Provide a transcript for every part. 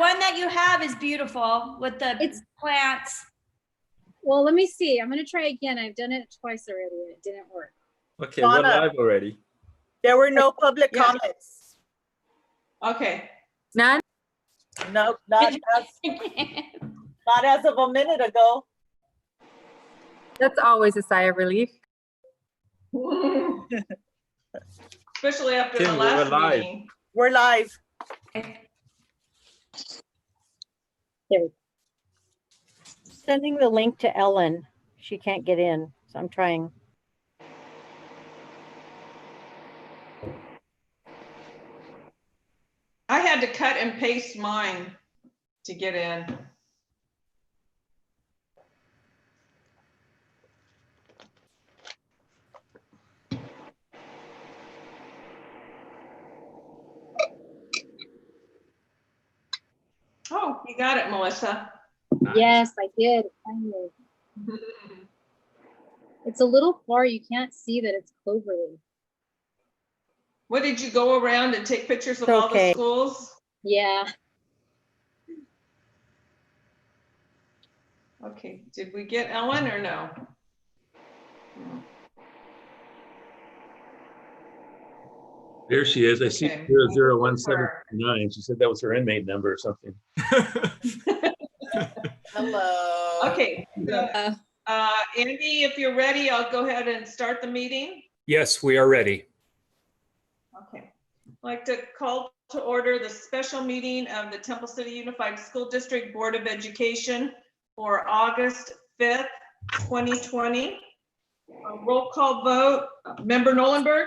one that you have is beautiful with the plants. Well, let me see. I'm going to try again. I've done it twice already and it didn't work. Okay, we're Donna. live already. There were no public Yeah. comments. Okay. None? No, not as of a minute ago. That's always a sigh of relief. Especially after Kim, the we last were live. meeting. We're live. Sending the link to Ellen. She can't get in, so I'm trying. I had to cut and paste mine to get in. Oh, you got it, Melissa. Yes, I did. Finally. It's a little far. You can't see that it's Cloverleaf. What, did you go around and take pictures of It's all the okay. schools? Yeah. Okay, did we get Ellen or no? There she is. I see Okay. 001729. She said that was her inmate number or something. Hello. Okay, so, Andy, if you're ready, I'll go ahead and start the meeting. Yes, we are ready. Okay, I'd like to call to order the special meeting of the Temple City Unified School District Board of Education for August 5th, 2020. A roll call vote, Member Nolenberg,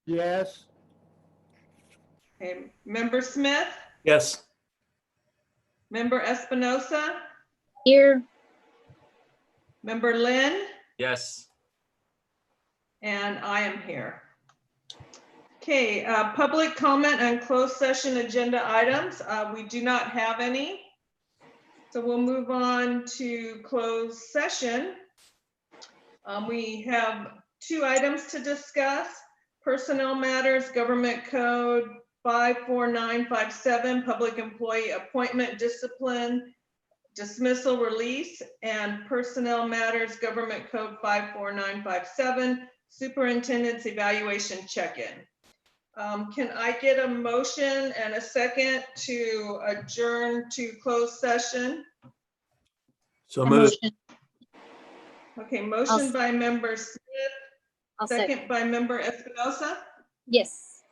Yes. okay, Member Smith, Yes. Member Espinosa, Here. Member Lynn, Yes. and I am here. Okay, public comment on closed session agenda items. We do not have any. So we'll move on to closed session. We have 2 items to discuss. Personnel matters, Government Code 54957, Public Employee Appointment Discipline, Dismissal Release, and Personnel Matters, Government Code 54957, Superintendent's Evaluation Check-in. Can I get a motion and a second to adjourn to closed session? So moved. Okay, motion by Member Smith, I'll second by Member Espinosa. Yes.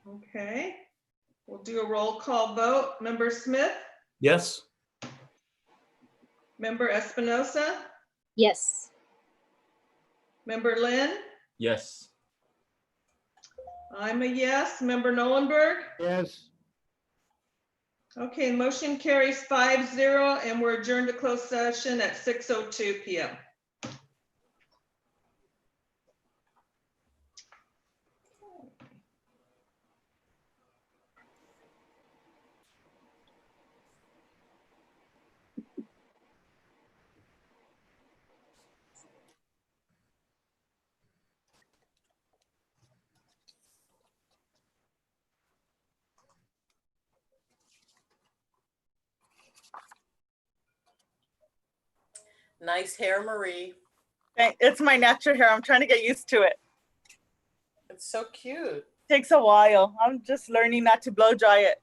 Okay, we'll do a roll call vote. Member Smith, Yes. Member Espinosa, Yes. Member Lynn, Yes. I'm a yes. Member Nolenberg. Yes. Okay, motion carries 5-0 and we're adjourned to closed session at 6:02 p.m. Nice hair, Marie. It's my natural hair. I'm trying to get used to it. It's so cute. Takes a while. I'm just learning not to blow dry it.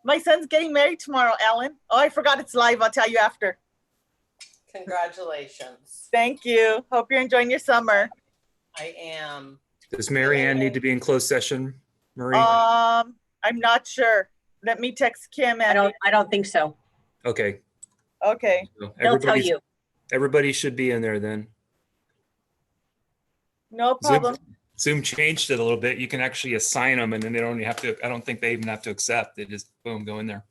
My son's getting married tomorrow, Ellen. Oh, I forgot it's live. I'll tell you after. Congratulations. Thank you. Hope you're enjoying your summer. I am. Does Mary Ann need to be in closed session, Marie? I'm not sure. Let me text Kim and I don't think so. Okay. okay. So They'll tell you. Everybody should be in there then. No problem. Zoom changed it a little bit. You can actually assign them and then they don't even have to, I don't think they even have to accept. They just, boom, go in there.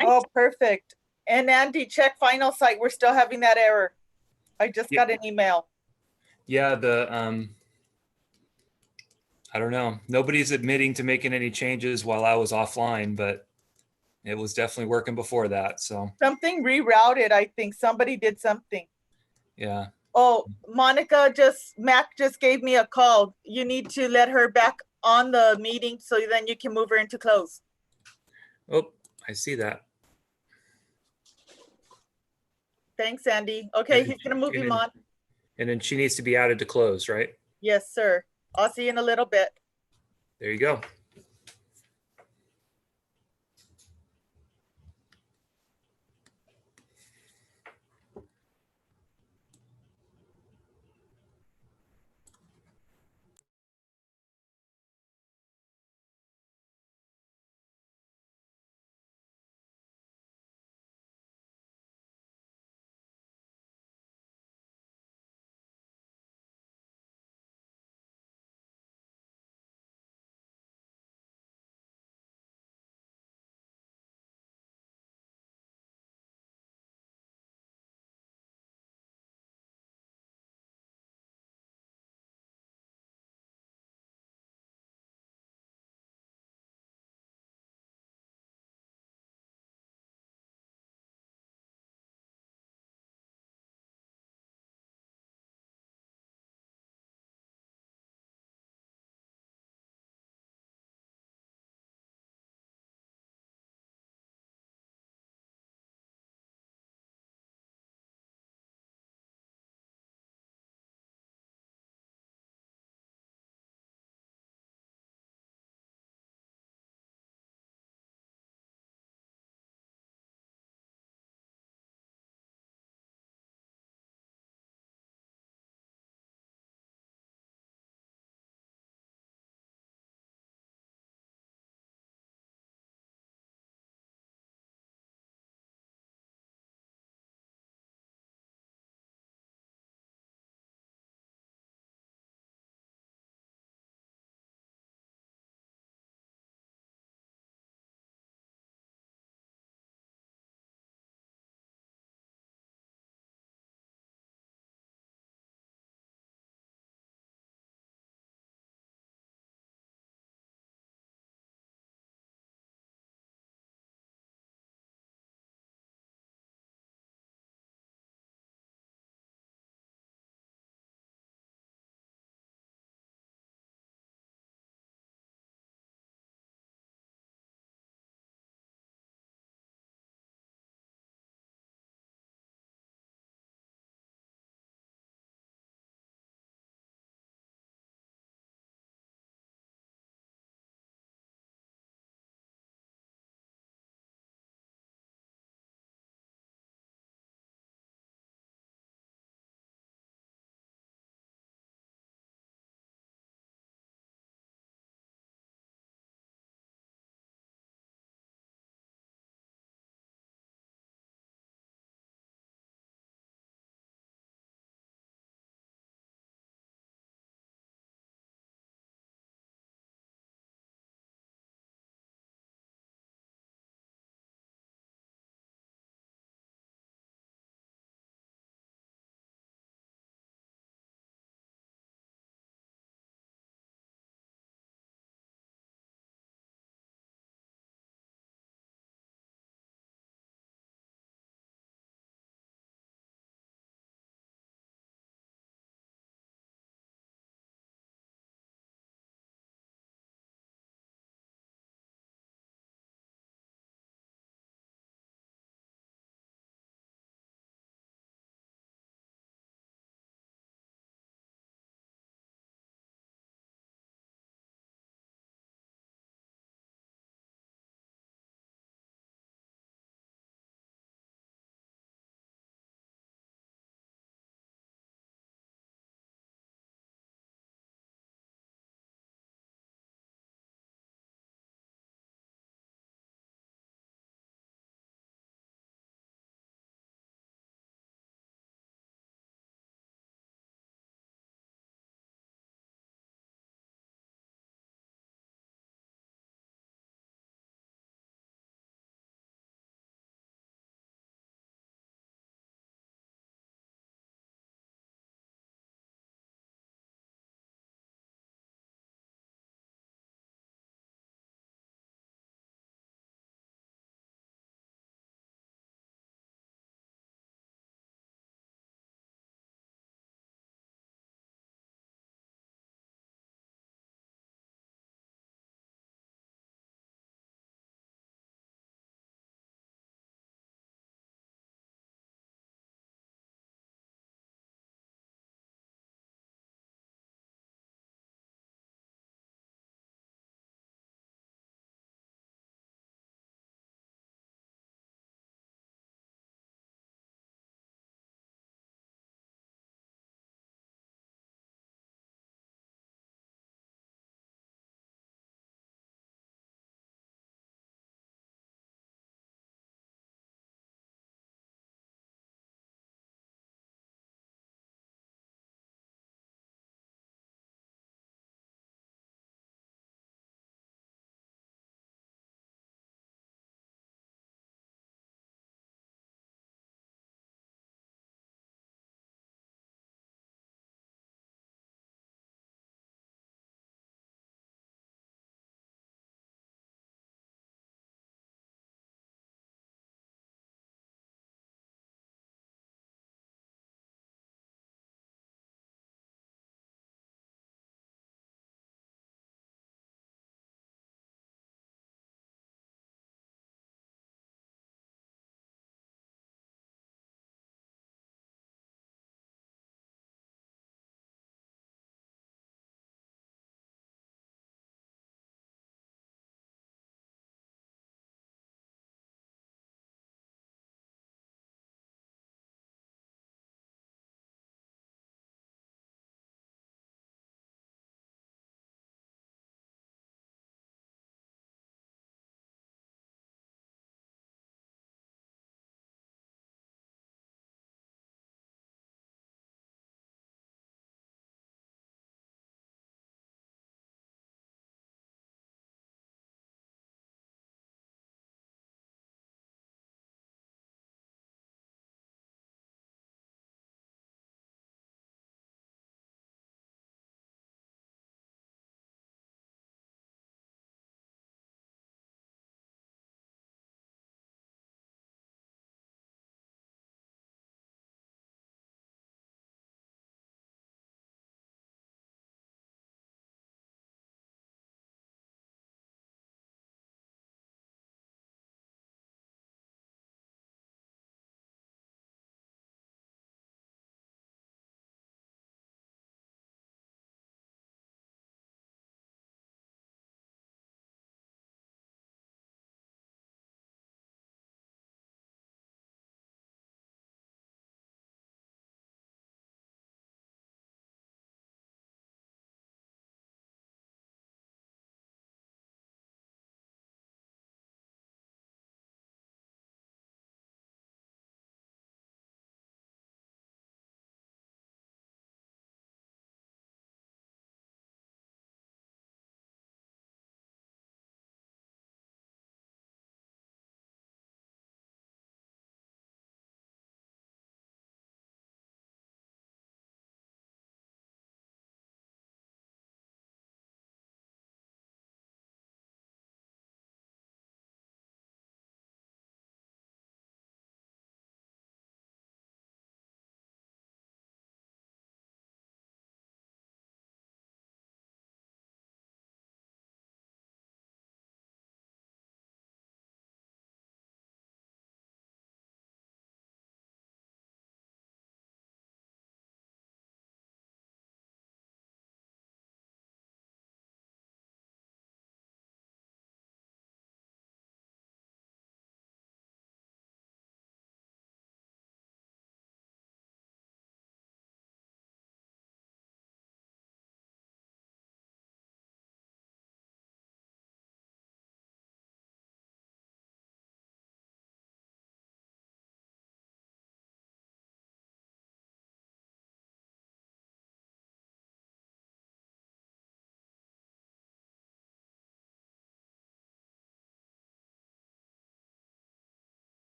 Oh, perfect. And Andy, check final site. We're still having that error. I just got an email. Yeah, I don't know. Nobody's admitting to making any changes while I was offline, but it was definitely working before that. So Something rerouted, I think. Somebody did something. yeah. Oh, Mac just gave me a call. You need to let her back on the meeting so then you can move her into close. Oh, I see that. Thanks, Andy. Okay, he's gonna move him on. And then she needs to be added to close, right? Yes, sir. I'll see you in a little bit. There you go.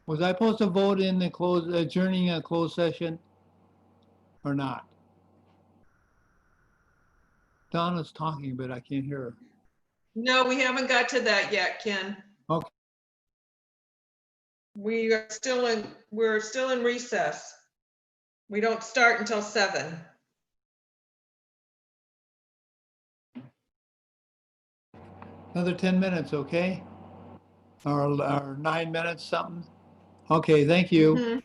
Was I supposed to vote in the adjourning a closed session or not? Donna's talking, but I can't hear her. No, we haven't got to that yet, Ken. Okay. We're still in recess. We don't start until 7. Another 10 minutes, okay? Or 9 minutes, something? Okay, thank you. Mhm.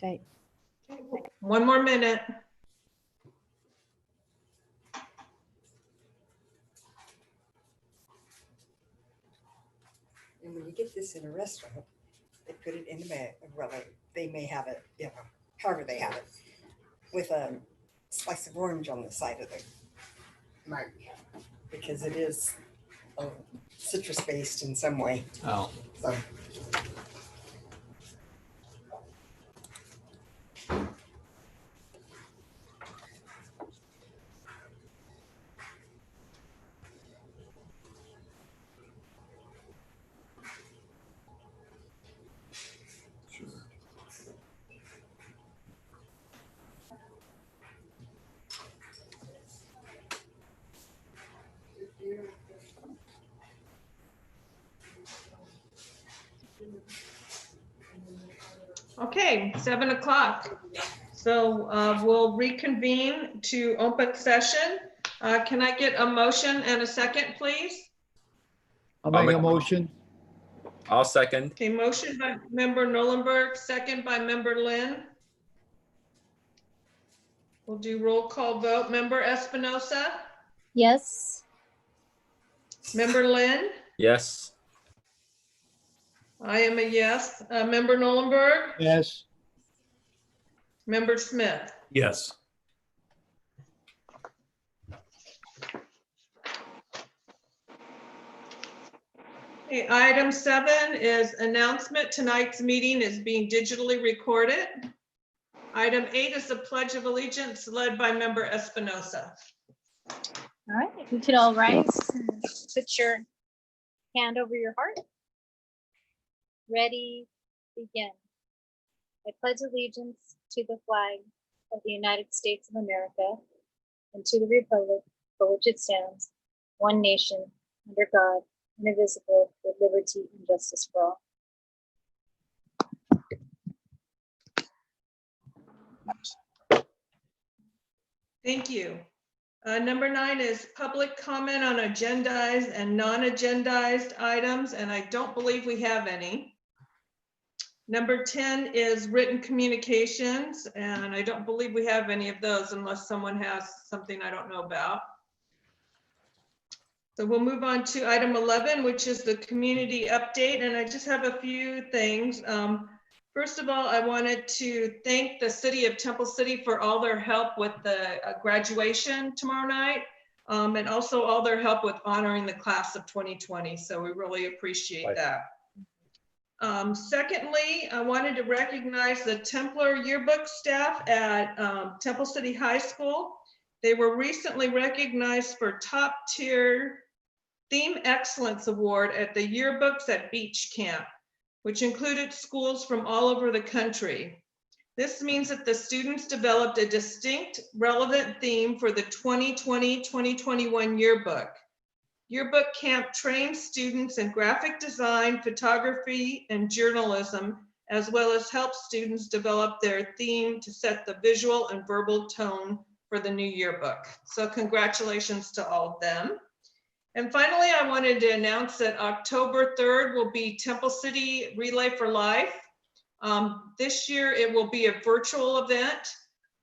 Okay. One more minute. And when you get this in a restaurant, they put it in the bag. Well, they may have it, you know, however they have it, with a slice of orange on the side of the mug, because it is citrus based in some way. Oh. So Okay, 7 o'clock. So we'll reconvene to open session. Can I get a motion and a second, please? I'll make a motion. I'll second. Okay, motion by member Nolenberg, second by member Lynn. We'll do roll call vote. Member Espinosa, Yes. member Lynn, Yes. I am a yes. Member Nolenberg, Yes. member Smith. Yes. Okay, item 7 is announcement. Tonight's meeting is being digitally recorded. Item 8 is the Pledge of Allegiance led by member Espinosa. All right, if we could all rise, and put your hand over your heart. Ready, begin. I pledge allegiance to the flag of the United States of America and to the republic for which it stands, one nation, under God, indivisible, with liberty and justice for all. Thank you. Number 9 is public comment on agendized and non-agendized items, and I don't believe we have any. Number 10 is written communications, and I don't believe we have any of those unless someone has something I don't know about. So we'll move on to item 11, which is the community update, and I just have a few things. First of all, I wanted to thank the city of Temple City for all their help with the graduation tomorrow night, and also all their help with honoring the class of 2020. So we really appreciate that. Secondly, I wanted to recognize the Templar yearbook staff at Temple City High School. They were recently recognized for top tier Theme Excellence Award at the Yearbooks at Beach Camp, which included schools from all over the country. This means that the students developed a distinct, relevant theme for the 2020-2021 yearbook. Yearbook Camp trains students in graphic design, photography, and journalism, as well as helps students develop their theme to set the visual and verbal tone for the new yearbook. So congratulations to all of them. And finally, I wanted to announce that October 3rd will be Temple City Relay for Life. This year, it will be a virtual event.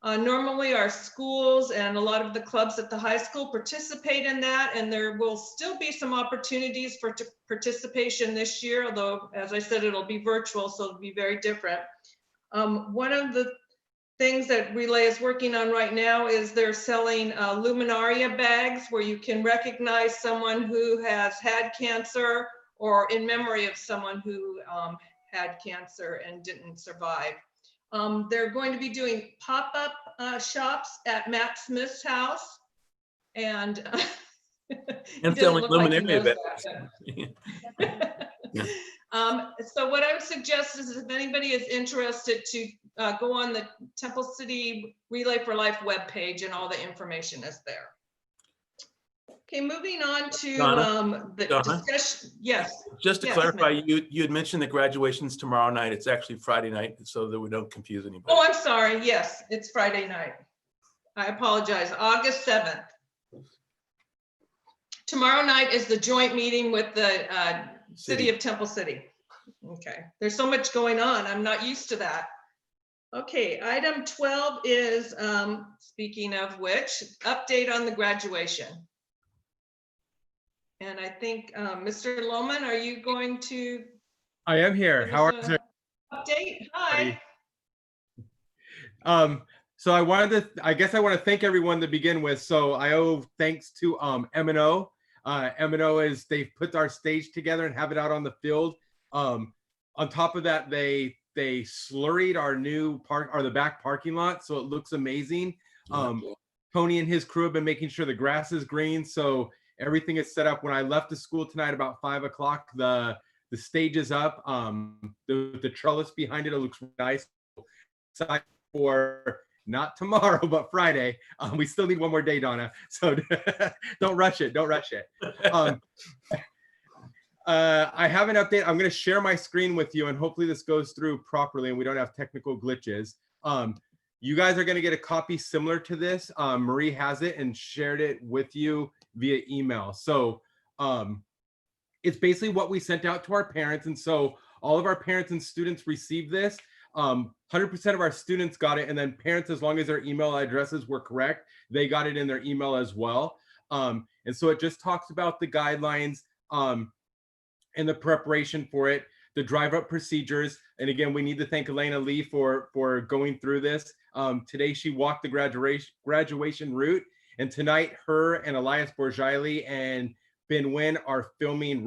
Normally, our schools and a lot of the clubs at the high school participate in that, and there will still be some opportunities for participation this year, although, as I said, it'll be virtual, so it'll be very different. One of the things that Relay is working on right now is they're selling luminaria bags where you can recognize someone who has had cancer or in memory of someone who had cancer and didn't survive. They're going to be doing pop-up shops at Matt Smith's house, and And selling luminaria bags. So what I would suggest is if anybody is interested to go on the Temple City Relay for Life webpage, and all the information is there. Okay, moving on to the Donna? discussion. Yes, Just to Yes, clarify, ma'am. you had mentioned the graduation's tomorrow night. It's actually Friday night, so that we don't confuse anybody. oh, I'm sorry. Yes, it's Friday night. I apologize. August 7th. Tomorrow night is the joint meeting with the City of Temple City. Okay, there's so much going on. I'm not used to that. Okay, item 12 is, speaking of which, update on the graduation. And I think, Mr. Lohman, are you going to I am here. give How us are you? a update? Hi. So I guess I want to thank everyone to begin with. So I owe thanks to M&O. M&O is they've put our stage together and have it out on the field. On top of that, they slurried our new the back parking lot, so it looks amazing. Tony and his crew have been making sure the grass is green, so everything is set up. When I left the school tonight about 5 o'clock, the stage is up. The trellis behind it looks nice. Excited for not tomorrow, but Friday. We still need one more day, Donna. So don't rush it. Don't rush it. I have an update. I'm going to share my screen with you, and hopefully this goes through properly and we don't have technical glitches. You guys are going to get a copy similar to this. Marie has it and shared it with you via email. So it's basically what we sent out to our parents. And so all of our parents and students received this. 100% of our students got it. And then parents, as long as their email addresses were correct, they got it in their email as well. And so it just talks about the guidelines and the preparation for it, the drive-up procedures. And again, we need to thank Elena Lee for going through this. Today, she walked the graduation route. And tonight, her and Elias Borjaili and Ben Wynn are filming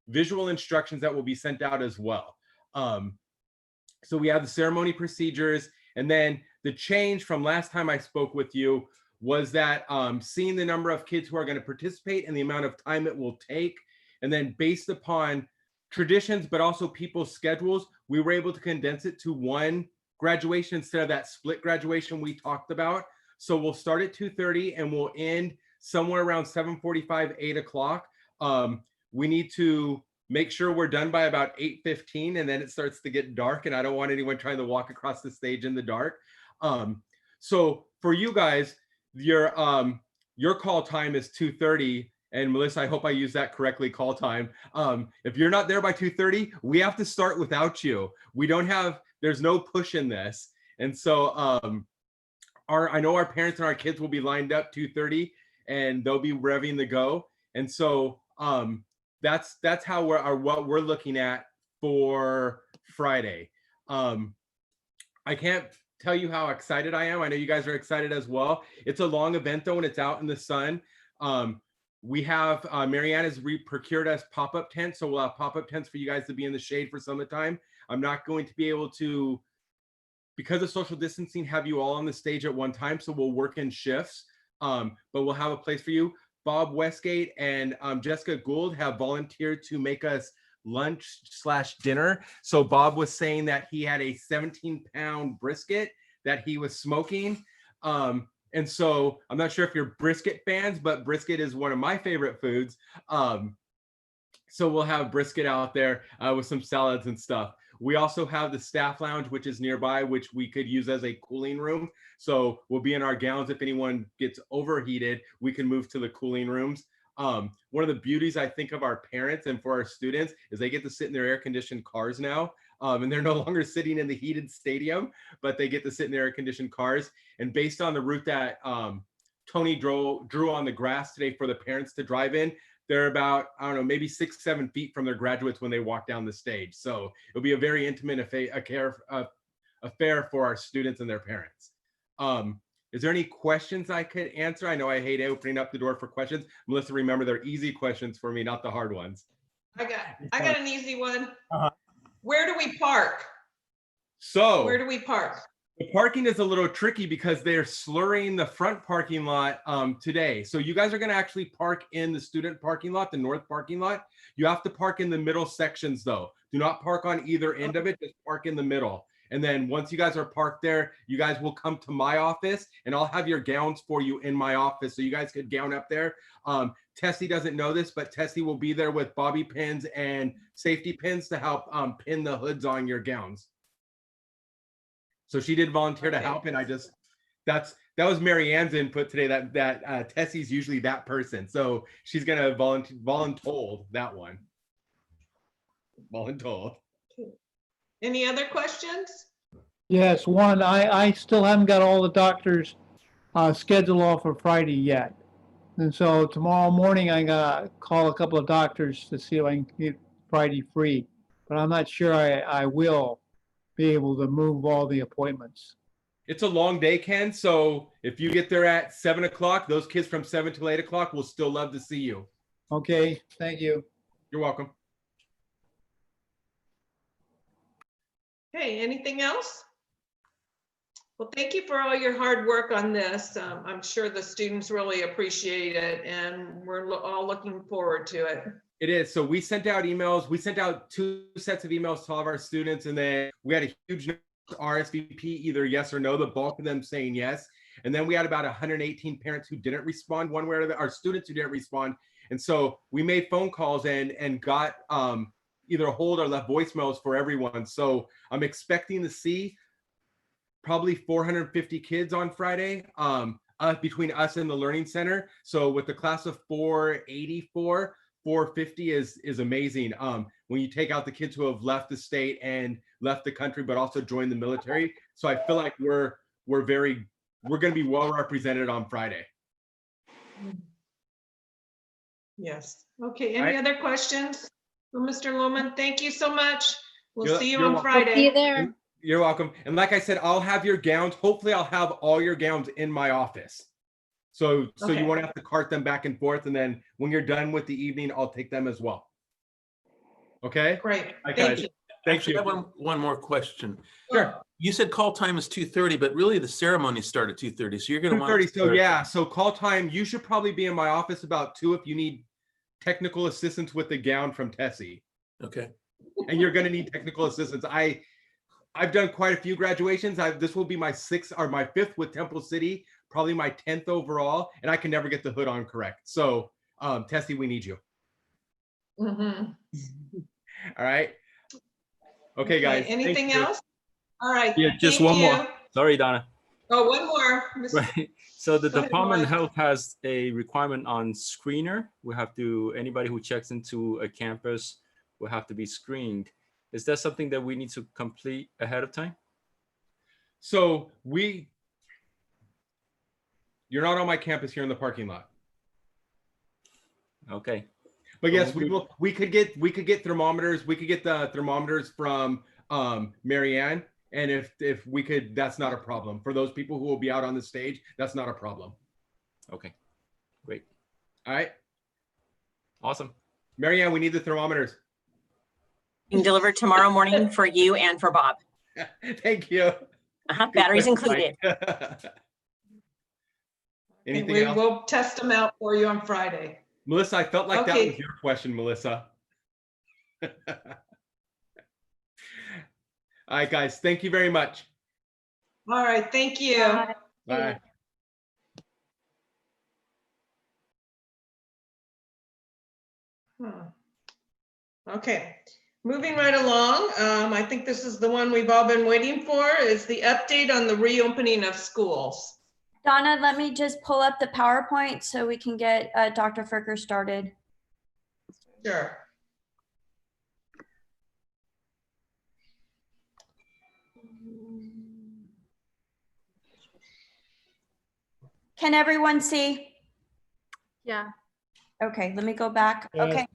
visual instructions that will be sent out as well. So we have the ceremony procedures, and then the change from last time I spoke with you was that seeing the number of kids who are going to participate and the amount of time it will take, and then based upon traditions, but also people's schedules, we were able to condense it to one graduation instead of that split graduation we talked about. So we'll start at 2:30 and we'll end somewhere around 7:45, 8 o'clock. We need to make sure we're done by about 8:15, and then it starts to get dark, and I don't want anyone trying to walk across the stage in the dark. So for you guys, your call time is 2:30, and Melissa, I hope I use that correctly, call time. If you're not there by 2:30, we have to start without you. There's no push in this. And so I know our parents and our kids will be lined up 2:30, and they'll be revving the go. And so that's how what we're looking at for Friday. I can't tell you how excited I am. I know you guys are excited as well. It's a long event though, and it's out in the sun. We have Marianne has procured us pop-up tents, so we'll have pop-up tents for you guys to be in the shade for some of the time. I'm not going to be able to, because of social distancing, have you all on the stage at one time, so we'll work in shifts, but we'll have a place for you. Bob Westgate and Jessica Gould have volunteered to make us lunch/dinner. So Bob was saying that he had a 17-pound brisket that he was smoking. And so I'm not sure if you're brisket fans, but brisket is one of my favorite foods. So we'll have brisket out there with some salads and stuff. We also have the staff lounge, which is nearby, which we could use as a cooling room. So we'll be in our gowns. If anyone gets overheated, we can move to the cooling rooms. One of the beauties, I think, of our parents and for our students is they get to sit in their air-conditioned cars now. And they're no longer sitting in the heated stadium, but they get to sit in their air-conditioned cars. And based on the route that Tony drew on the grass today for the parents to drive in, they're about, I don't know, maybe 6-7 feet from their graduates when they walk down the stage. So it'll be a very intimate affair for our students and their parents. Is there any questions I could answer? I know I hate opening up the door for questions. Melissa, remember, they're easy questions for me, not the hard ones. I got an easy one. Where do we park? So where do we park? The parking is a little tricky because they're slurring the front parking lot today. So you guys are going to actually park in the student parking lot, the north parking lot. You have to park in the middle sections though. Do not park on either end of it, just park in the middle. And then once you guys are parked there, you guys will come to my office and I'll have your gowns for you in my office so you guys could gown up there. Tessie doesn't know this, but Tessie will be there with bobby pins and safety pins to help pin the hoods on your gowns. So she did volunteer to help, and that was Mary Ann's input today, that Tessie's usually that person. So she's gonna voluntold that one. Voluntold. Any other questions? Yes, one, I still haven't got all the doctors scheduled off for Friday yet. And so tomorrow morning, I gotta call a couple of doctors to see if I can get Friday free. But I'm not sure I will be able to move all the appointments. It's a long day, Ken. So if you get there at 7 o'clock, those kids from 7 till 8 o'clock will still love to see you. Okay, thank you. You're welcome. Okay, anything else? Well, thank you for all your hard work on this. I'm sure the students really appreciate it, and we're all looking forward to it. It is. So we sent out emails. We sent out 2 sets of emails to all of our students, and then we had a huge RSVP, either yes or no, the bulk of them saying yes. And then we had about 118 parents who didn't respond one way or the other, our students who didn't respond. And so we made phone calls and got either hold or left voicemails for everyone. So I'm expecting to see probably 450 kids on Friday between us and the Learning Center. So with the class of 484, 450 is amazing. When you take out the kids who have left the state and left the country, but also joined the military. So I feel like we're going to be well represented on Friday. Yes. Okay, any other questions for Mr. Lohman? Thank you so much. We'll see you You're on welcome. Friday. See you there. You're welcome. And like I said, I'll have your gowns. Hopefully I'll have all your gowns in my office. So Okay. you won't have to cart them back and forth. And then when you're done with the evening, I'll take them as well. Okay? Great. Hi, Thank guys. you. Thank Actually, you. I have one more question. Sure. You said call time is 2:30, but really the ceremony started at 2:30. So you're going to want 2:30. So yeah, so call time. You should probably be in my office about 2 if you need technical assistance with the gown from Tessie. Okay. And you're going to need technical assistance. I've done quite a few graduations. This will be my 6th or my 5th with Temple City, probably my 10th overall, and I can never get the hood on correct. So Tessie, we need you. Mhm. All right. Okay, guys. Anything Thank you. else? All right. Yeah, just thank one you. more. Sorry, Donna. Oh, one more. Mr. Right. So the Go ahead, Department of Mike. Health has a requirement on screener. We have to, anybody who checks into a campus will have to be screened. Is that something that we need to complete ahead of time? So you're not on my campus here in the parking lot. Okay. But yes, we could get thermometers. We could get the thermometers from Mary Ann. And if we could, that's not a problem. For those people who will be out on the stage, that's not a problem. Okay, great. All right. Awesome. Mary Ann, we need the thermometers. Can deliver tomorrow morning for you and for Bob. Thank you. Batteries included. Anything We else? will test them out for you on Friday. Melissa, I felt like that Okay. was your question, Melissa. All right, guys. Thank you very much. All right, thank you. Bye. Okay, moving right along. I think this is the one we've all been waiting for, is the update on the reopening of schools. Donna, let me just pull up the PowerPoint so we can get Dr. Fricker started. Sure. Can everyone see? Yeah. Okay, let me go back. Yeah. Okay.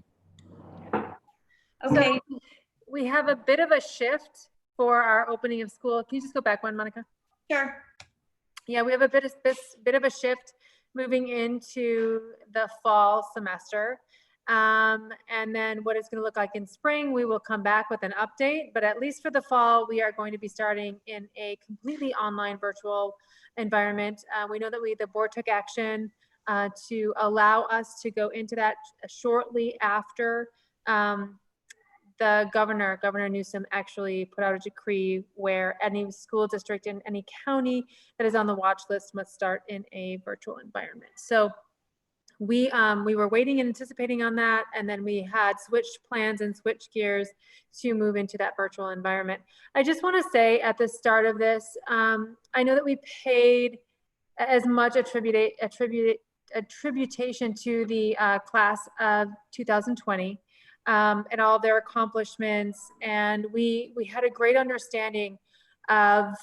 Okay, So we have a bit of a shift for our opening of school. Can you just go back one, Monica? sure. Yeah, we have a bit of a shift moving into the fall semester. And then what it's going to look like in spring, we will come back with an update. But at least for the fall, we are going to be starting in a completely online virtual environment. We know that the board took action to allow us to go into that shortly after Governor Newsom actually put out a decree where any school district in any county that is on the watch list must start in a virtual environment. So we were waiting and anticipating on that, and then we had switched plans and switched gears to move into that virtual environment. I just want to say at the start of this, I know that we paid as much attributation to the class of 2020 and all their accomplishments, and we had a great understanding of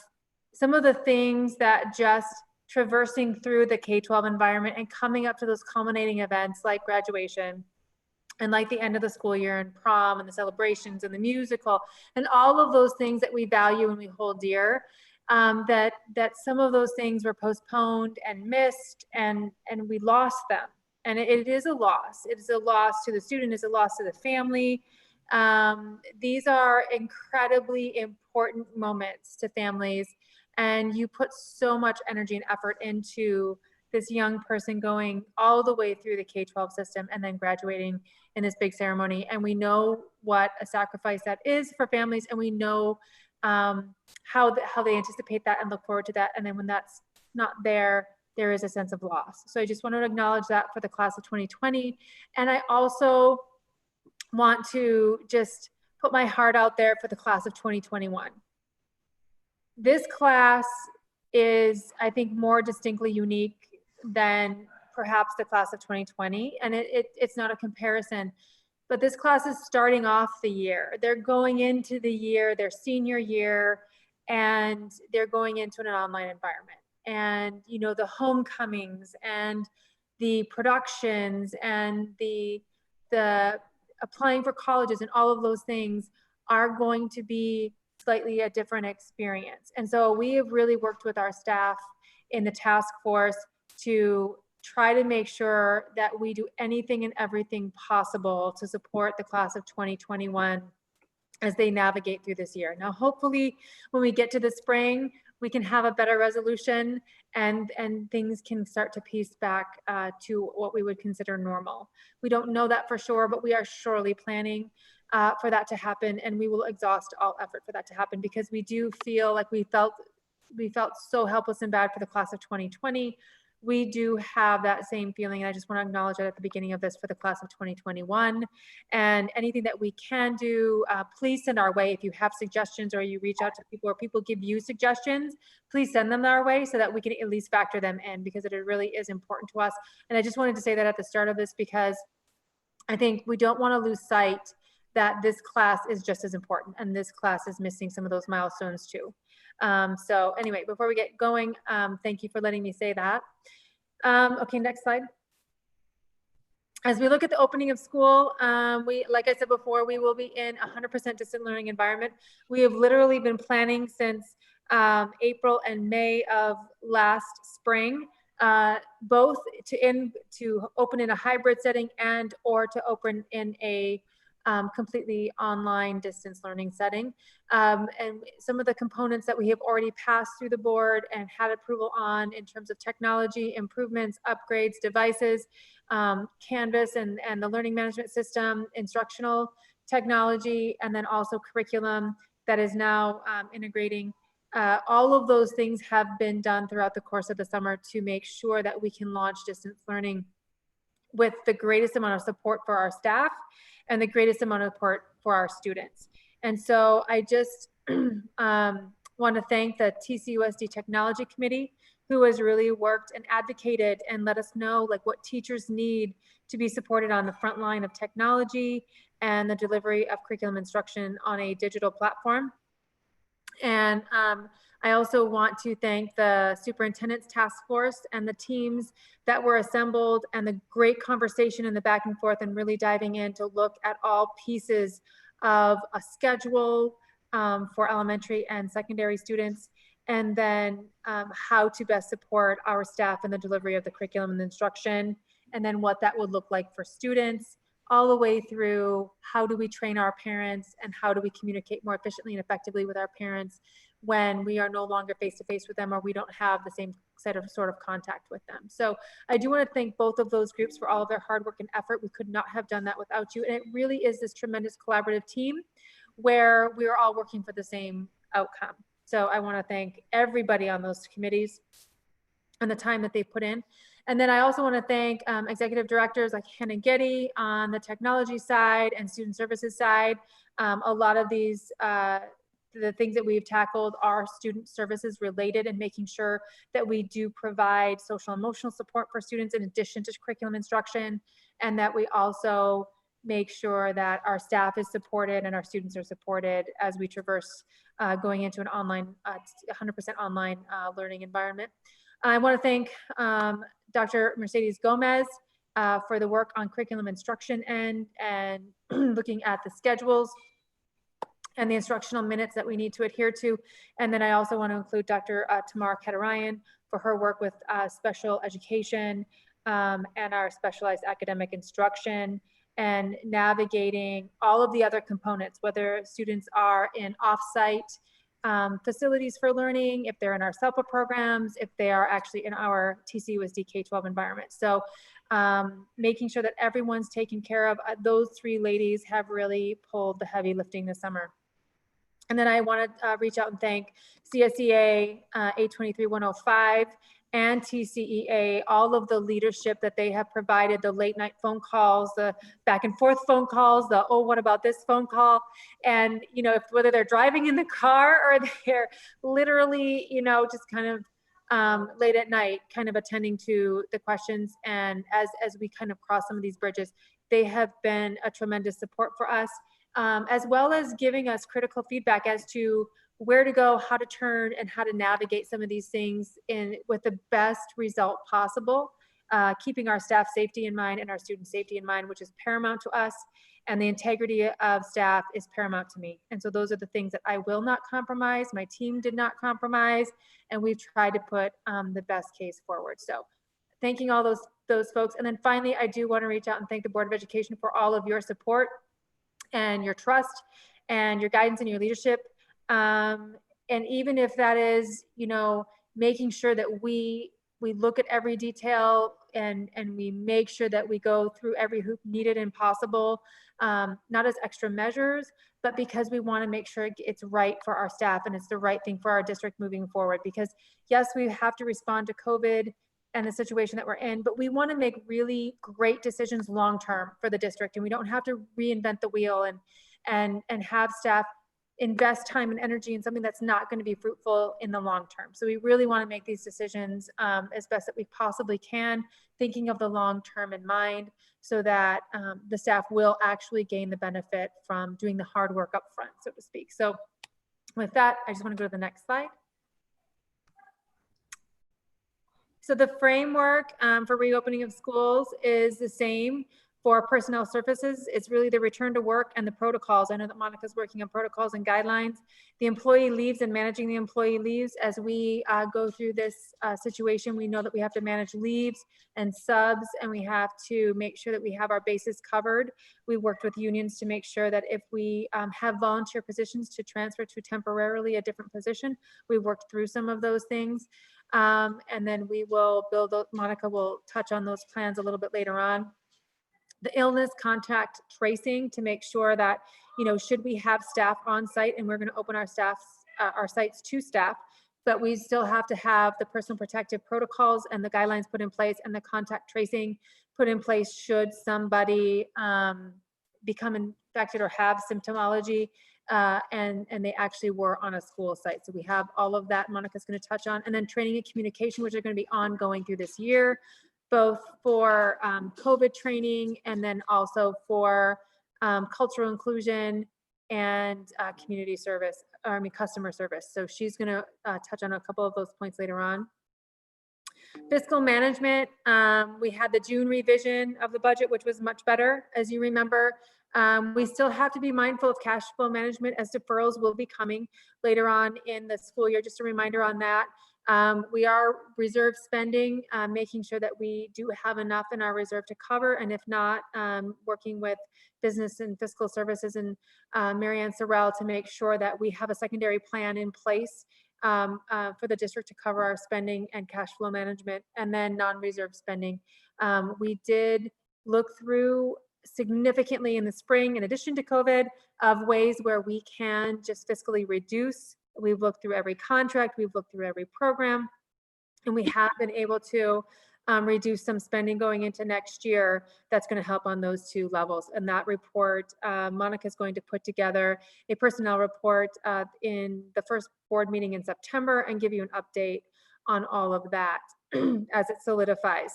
some of the things that just traversing through the K-12 environment and coming up to those culminating events like graduation and like the end of the school year and prom and the celebrations and the musical and all of those things that we value and we hold dear, that some of those things were postponed and missed, and we lost them. And it is a loss. It is a loss to the student, it's a loss to the family. These are incredibly important moments to families, and you put so much energy and effort into this young person going all the way through the K-12 system and then graduating in this big ceremony. And we know what a sacrifice that is for families, and we know how they anticipate that and look forward to that. And then when that's not there, there is a sense of loss. So I just want to acknowledge that for the class of 2020. And I also want to just put my heart out there for the class of 2021. This class is, I think, more distinctly unique than perhaps the class of 2020. And it's not a comparison, but this class is starting off the year. They're going into the year, their senior year, and they're going into an online environment. And, you know, the homecomings and the productions and the applying for colleges and all of those things are going to be slightly a different experience. And so we have really worked with our staff in the task force to try to make sure that we do anything and everything possible to support the class of 2021 as they navigate through this year. Now, hopefully, when we get to the spring, we can have a better resolution and things can start to piece back to what we would consider normal. We don't know that for sure, but we are surely planning for that to happen, and we will exhaust all effort for that to happen, because we do feel like we felt so helpless and bad for the class of 2020. We do have that same feeling, and I just want to acknowledge that at the beginning of this for the class of 2021. And anything that we can do, please send our way. If you have suggestions or you reach out to people or people give you suggestions, please send them our way so that we can at least factor them in, because it really is important to us. And I just wanted to say that at the start of this, because I think we don't want to lose sight that this class is just as important, and this class is missing some of those milestones too. So anyway, before we get going, thank you for letting me say that. Okay, next slide. As we look at the opening of school, like I said before, we will be in 100% distant learning environment. We have literally been planning since April and May of last spring, both to open in a hybrid setting and or to open in a completely online distance learning setting. And some of the components that we have already passed through the board and had approval on in terms of technology improvements, upgrades, devices, Canvas and the learning management system, instructional technology, and then also curriculum that is now integrating. All of those things have been done throughout the course of the summer to make sure that we can launch distance learning with the greatest amount of support for our staff and the greatest amount of support for our students. And so I just want to thank the TCUSD Technology Committee, who has really worked and advocated and let us know like what teachers need to be supported on the front line of technology and the delivery of curriculum instruction on a digital platform. And I also want to thank the superintendent's task force and the teams that were assembled, and the great conversation and the back and forth, and really diving in to look at all pieces of a schedule for elementary and secondary students, and then how to best support our staff in the delivery of the curriculum and the instruction, and then what that would look like for students, all the way through how do we train our parents and how do we communicate more efficiently and effectively with our parents when we are no longer face-to-face with them or we don't have the same set of sort of contact with them. So I do want to thank both of those groups for all of their hard work and effort. We could not have done that without you. And it really is this tremendous collaborative team where we are all working for the same outcome. So I want to thank everybody on those committees and the time that they put in. And then I also want to thank executive directors like Hannah Getty on the technology side and student services side. A lot of these, the things that we've tackled are student services related and making sure that we do provide social emotional support for students in addition to curriculum instruction, and that we also make sure that our staff is supported and our students are supported as we traverse going into an online, 100% online learning environment. I want to thank Dr. Mercedes Gomez for the work on curriculum instruction and looking at the schedules and the instructional minutes that we need to adhere to. And then I also want to include Dr. Tamar Katarayan for her work with special education and our specialized academic instruction and navigating all of the other components, whether students are in off-site facilities for learning, if they're in our SELPA programs, if they are actually in our TCUSD K-12 environment. So making sure that everyone's taken care of. Those three ladies have really pulled the heavy lifting this summer. And then I want to reach out and thank CSEA 823-105 and TCEA, all of the leadership that they have provided, the late night phone calls, the back and forth phone calls, the, oh, what about this phone call? And, you know, whether they're driving in the car or they're literally, you know, just kind of late at night, kind of attending to the questions. And as we kind of cross some of these bridges, they have been a tremendous support for us. As well as giving us critical feedback as to where to go, how to turn, and how to navigate some of these things with the best result possible, keeping our staff safety in mind and our student safety in mind, which is paramount to us, and the integrity of staff is paramount to me. And so those are the things that I will not compromise. My team did not compromise, and we've tried to put the best case forward. So thanking all those folks. And then finally, I do want to reach out and thank the Board of Education for all of your support and your trust and your guidance and your leadership. And even if that is, you know, making sure that we look at every detail and we make sure that we go through every hoop needed and possible, not as extra measures, but because we want to make sure it's right for our staff and it's the right thing for our district moving forward. Because yes, we have to respond to COVID and the situation that we're in, but we want to make really great decisions long-term for the district, and we don't have to reinvent the wheel and have staff invest time and energy in something that's not going to be fruitful in the long term. So we really want to make these decisions as best that we possibly can, thinking of the long term in mind, so that the staff will actually gain the benefit from doing the hard work up front, so to speak. So with that, I just want to go to the next slide. So the framework for reopening of schools is the same for personnel services. It's really the return to work and the protocols. I know that Monica's working on protocols and guidelines. The employee leaves and managing the employee leaves. As we go through this situation, we know that we have to manage leaves and subs, and we have to make sure that we have our bases covered. We worked with unions to make sure that if we have volunteer positions to transfer to temporarily a different position, we worked through some of those things. And then we will build, Monica will touch on those plans a little bit later on. The illness contact tracing to make sure that, you know, should we have staff on site, and we're going to open our sites to staff, but we still have to have the personal protective protocols and the guidelines put in place and the contact tracing put in place should somebody become infected or have symptomology and they actually were on a school site. So we have all of that Monica's going to touch on, and then training and communication, which are going to be ongoing through this year, both for COVID training and then also for cultural inclusion and community service, or I mean customer service. So she's going to touch on a couple of those points later on. Fiscal management, we had the June revision of the budget, which was much better. As you remember, We still have to be mindful of cash flow management as deferrals will be coming later on in the school year. Just a reminder on that. We are reserve spending, making sure that we do have enough in our reserve to cover, and if not, working with business and fiscal services and Marianne Sorrell to make sure that we have a secondary plan in place for the district to cover our spending and cash flow management, and then non-reserve spending. We did look through significantly in the spring, in addition to COVID, of ways where we can just fiscally reduce. We've looked through every contract, we've looked through every program, and we have been able to reduce some spending going into next year. That's going to help on those two levels. And that report, Monica is going to put together a personnel report in the first board meeting in September and give you an update on all of that as it solidifies.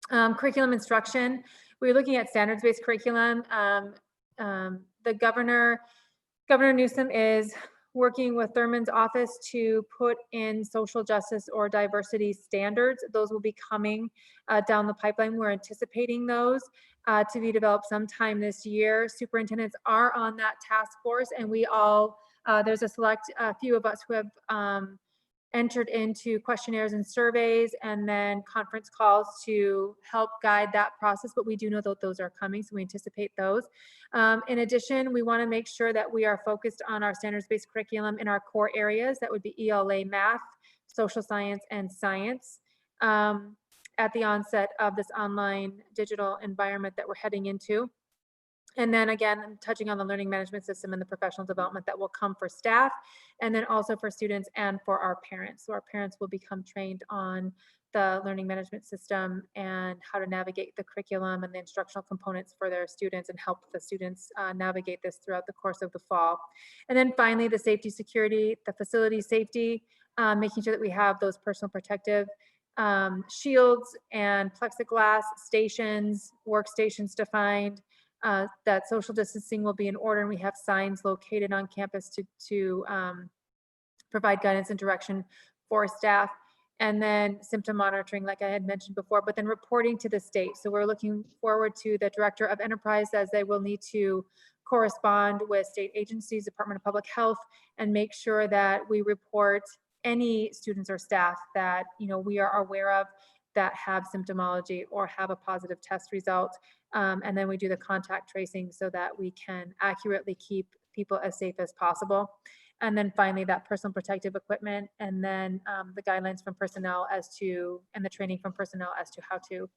Curriculum instruction, we're looking at standards-based curriculum. The Governor Newsom is working with Thurman's office to put in social justice or diversity standards. Those will be coming down the pipeline. We're anticipating those to be developed sometime this year. Superintendents are on that task force, and we all, there's a select few of us who have entered into questionnaires and surveys and then conference calls to help guide that process, but we do know that those are coming, so we anticipate those. In addition, we want to make sure that we are focused on our standards-based curriculum in our core areas. That would be ELA, math, social science, and science at the onset of this online digital environment that we're heading into. And then again, I'm touching on the learning management system and the professional development that will come for staff, and then also for students and for our parents. So our parents will become trained on the learning management system and how to navigate the curriculum and the instructional components for their students and help the students navigate this throughout the course of the fall. And then finally, the safety, security, the facility safety, making sure that we have those personal protective shields and plexiglass stations, workstations defined, that social distancing will be in order, and we have signs located on campus to provide guidance and direction for staff. And then symptom monitoring, like I had mentioned before, but then reporting to the state. So we're looking forward to the director of enterprise, as they will need to correspond with state agencies, Department of Public Health, and make sure that we report any students or staff that we are aware of that have symptomology or have a positive test result. And then we do the contact tracing so that we can accurately keep people as safe as possible. And then finally, that personal protective equipment, and then the guidelines from personnel and the training from personnel as to how to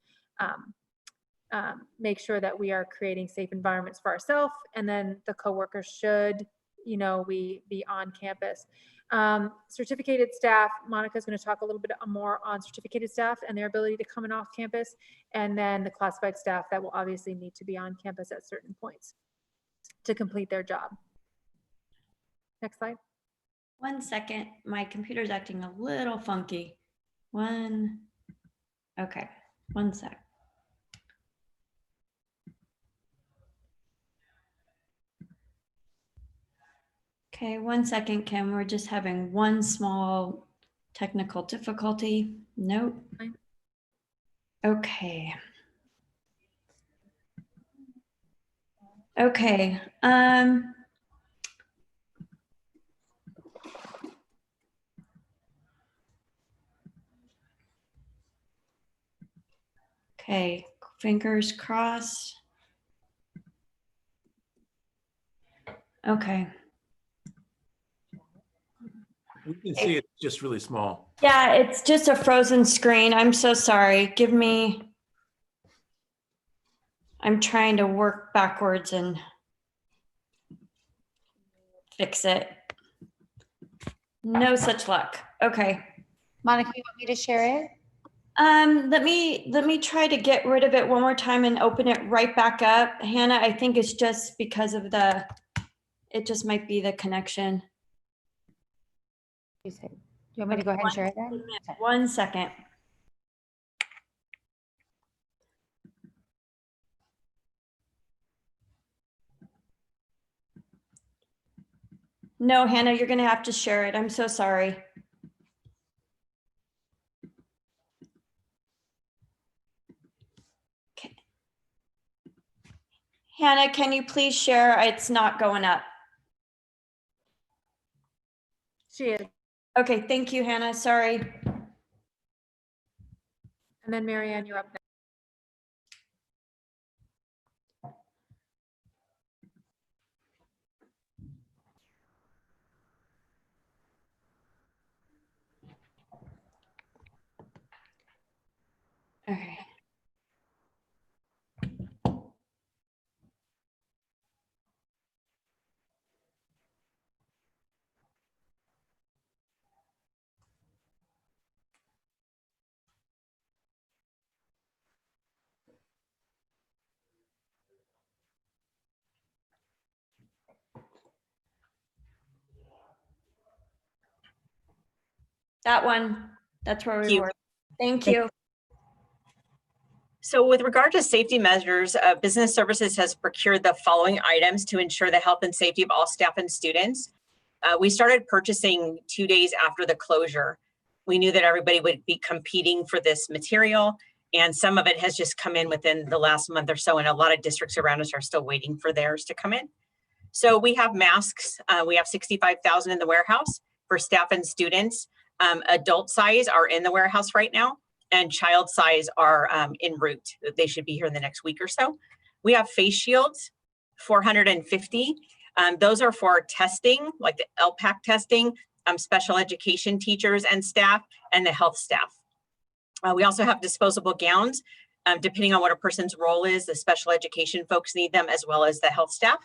make sure that we are creating safe environments for ourselves. And then the coworkers should, we be on campus. Certificated staff, Monica's going to talk a little bit more on certificated staff and their ability to come in off campus, and then the classified staff that will obviously need to be on campus at certain points to complete their job. Next slide. 1 second, my computer's acting a little funky. Okay, 1 sec. Okay, 1 second, Kim. We're just having one small technical difficulty. Nope. Okay. Okay. Okay, fingers crossed. Okay. We can see it's just really small. Yeah, it's just a frozen screen. I'm so sorry. I'm trying to work backwards and fix it. No such luck. Okay. Monica, you want me to share it? Let me try to get rid of it one more time and open it right back up. Hannah, I think it's just because of it just might be the connection. You want me to go ahead and share it then? 1 second. No, Hannah, you're going to have to share it. I'm so sorry. Hannah, can you please share? It's not going up. She is. Okay, thank you, Hannah. Sorry. And then Marianne, you're up next. Okay. That one, that's where we were. Thank you. So with regard to safety measures, Business Services has procured the following items to ensure the health and safety of all staff and students. We started purchasing 2 days after the closure. We knew that everybody would be competing for this material, and some of it has just come in within the last month or so, and a lot of districts around us are still waiting for theirs to come in. So we have masks. We have 65,000 in the warehouse for staff and students. Adult size are in the warehouse right now, and child size are en route. They should be here in the next week or so. We have face shields, 450. Those are for testing, like the LPAC testing, special education teachers and staff, and the health staff. We also have disposable gowns. Depending on what a person's role is, the special education folks need them as well as the health staff.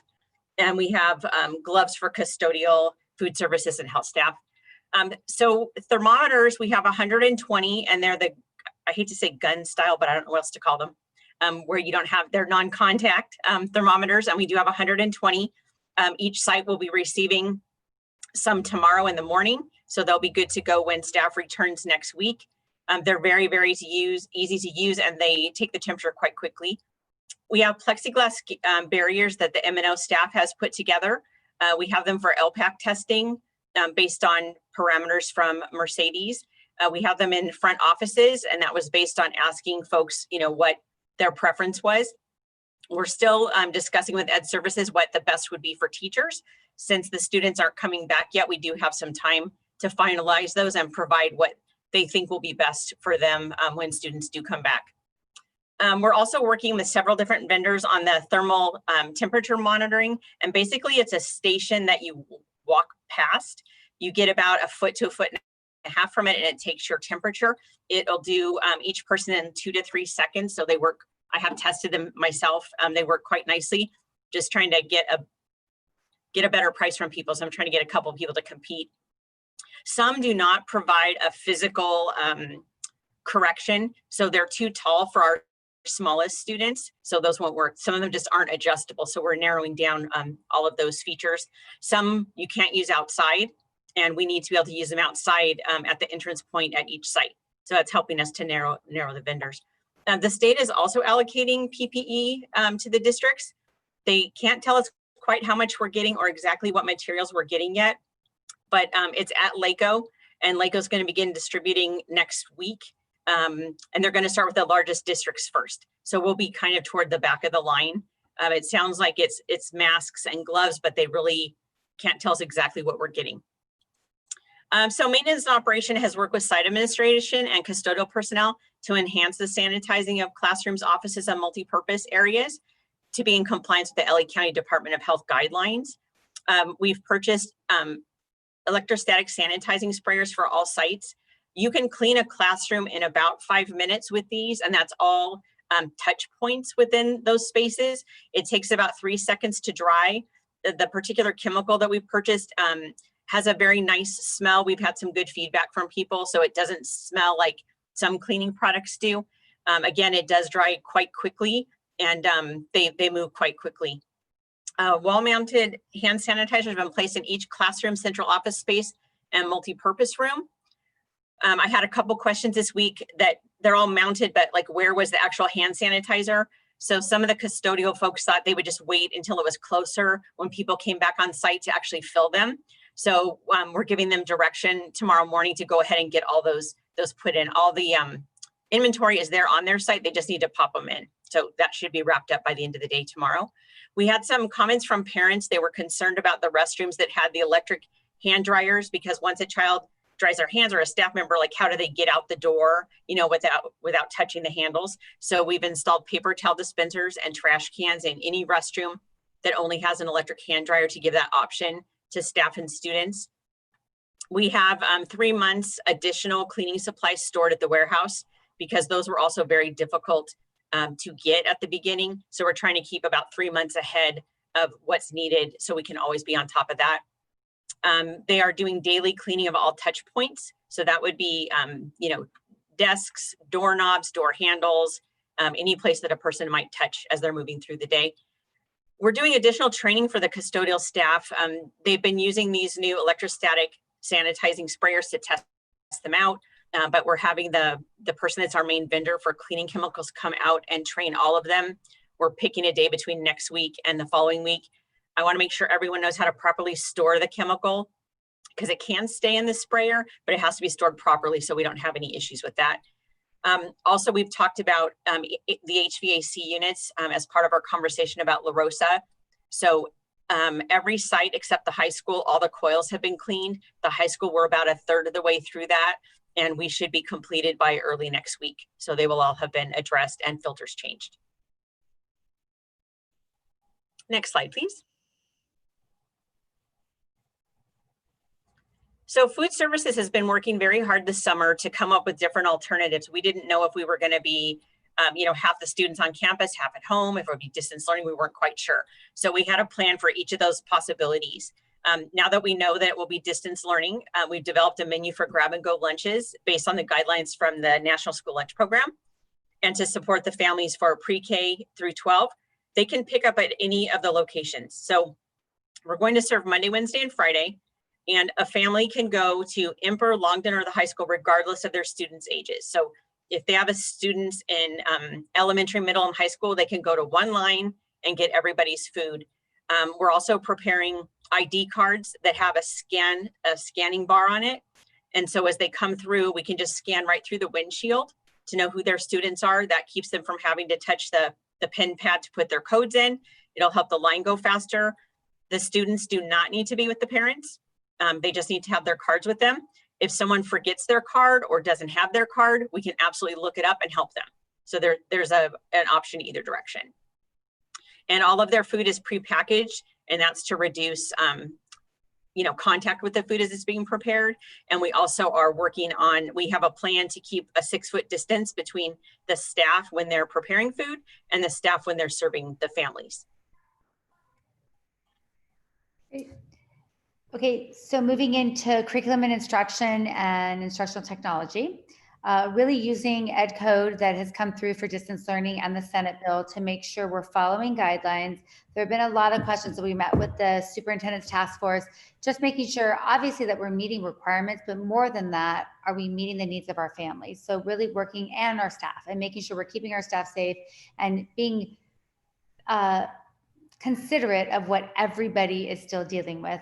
And we have gloves for custodial, food services, and health staff. So thermometers, we have 120, and they're the, I hate to say gun style, but I don't know what else to call them, where you don't have, they're non-contact thermometers, and we do have 120. Each site will be receiving some tomorrow in the morning, so they'll be good to go when staff returns next week. They're very, very easy to use, and they take the temperature quite quickly. We have plexiglass barriers that the M&O staff has put together. We have them for LPAC testing based on parameters from Mercedes. We have them in front offices, and that was based on asking folks, you know, what their preference was. We're still discussing with Ed Services what the best would be for teachers. Since the students aren't coming back yet, we do have some time to finalize those and provide what they think will be best for them when students do come back. We're also working with several different vendors on the thermal temperature monitoring. And basically it's a station that you walk past. You get about a foot to a foot and a half from it, and it takes your temperature. It'll do each person in 2 to 3 seconds. So they work, I have tested them myself. They work quite nicely. Just trying to get a better price from people. So I'm trying to get a couple of people to compete. Some do not provide a physical correction. So they're too tall for our smallest students. So those won't work. Some of them just aren't adjustable. So we're narrowing down all of those features. Some you can't use outside, and we need to be able to use them outside at the entrance point at each site. So that's helping us to narrow the vendors. The state is also allocating PPE to the districts. They can't tell us quite how much we're getting or exactly what materials we're getting yet, but it's at LACO, and LACO's going to begin distributing next week. And they're going to start with the largest districts first. So we'll be kind of toward the back of the line. It sounds like it's masks and gloves, but they really can't tell us exactly what we're getting. So maintenance and operation has worked with site administration and custodial personnel to enhance the sanitizing of classrooms, offices, and multipurpose areas to be in compliance with the LA County Department of Health guidelines. We've purchased electrostatic sanitizing sprayers for all sites. You can clean a classroom in about 5 minutes with these, and that's all touch points within those spaces. It takes about 3 seconds to dry. The particular chemical that we purchased has a very nice smell. We've had some good feedback from people, so it doesn't smell like some cleaning products do. Again, it does dry quite quickly, and they move quite quickly. Wall-mounted hand sanitizers have been placed in each classroom, central office space, and multi-purpose room. I had a couple questions this week that they're all mounted, but like, where was the actual hand sanitizer? So some of the custodial folks thought they would just wait until it was closer when people came back on site to actually fill them. So we're giving them direction tomorrow morning to go ahead and get all those put in. All the inventory is there on their site. They just need to pop them in. So that should be wrapped up by the end of the day tomorrow. We had some comments from parents. They were concerned about the restrooms that had the electric hand dryers, because once a child dries their hands, or a staff member, like how do they get out the door, you know, without touching the handles? So we've installed paper towel dispensers and trash cans in any restroom that only has an electric hand dryer to give that option to staff and students. We have 3 months additional cleaning supplies stored at the warehouse, because those were also very difficult to get at the beginning. So we're trying to keep about 3 months ahead of what's needed, so we can always be on top of that. They are doing daily cleaning of all touch points. So that would be, you know, desks, doorknobs, door handles, any place that a person might touch as they're moving through the day. We're doing additional training for the custodial staff. They've been using these new electrostatic sanitizing sprayers to test them out, but we're having the person that's our main vendor for cleaning chemicals come out and train all of them. We're picking a day between next week and the following week. I want to make sure everyone knows how to properly store the chemical, because it can stay in the sprayer, but it has to be stored properly so we don't have any issues with that. Also, we've talked about the HVAC units as part of our conversation about La Rosa. So every site except the high school, all the coils have been cleaned. The high school, we're about 1/3 of the way through that, and we should be completed by early next week. So they will all have been addressed and filters changed. Next slide, please. So food services has been working very hard this summer to come up with different alternatives. We didn't know if we were going to be, you know, half the students on campus, half at home, if it would be distance learning, we weren't quite sure. So we had a plan for each of those possibilities. Now that we know that it will be distance learning, we've developed a menu for grab and go lunches based on the guidelines from the National School Lunch Program. And to support the families for pre-K through 12, they can pick up at any of the locations. So we're going to serve Monday, Wednesday, and Friday. And a family can go to Emper, Longden, or the high school, regardless of their students' ages. So if they have a students in elementary, middle, and high school, they can go to one line and get everybody's food. We're also preparing ID cards that have a scanning bar on it. And so as they come through, we can just scan right through the windshield to know who their students are. That keeps them from having to touch the pen pad to put their codes in. It'll help the line go faster. The students do not need to be with the parents. They just need to have their cards with them. If someone forgets their card or doesn't have their card, we can absolutely look it up and help them. So there's an option either direction. And all of their food is prepackaged, and that's to reduce you know, contact with the food as it's being prepared. And we also are working on, we have a plan to keep a 6-foot distance between the staff when they're preparing food and the staff when they're serving the families. Okay, so moving into curriculum and instruction and instructional technology, really using Ed Code that has come through for distance learning and the Senate bill to make sure we're following guidelines. There have been a lot of questions that we met with the superintendent's task force, just making sure obviously that we're meeting requirements, but more than that, are we meeting the needs of our families? So really working, and our staff, and making sure we're keeping our staff safe and being considerate of what everybody is still dealing with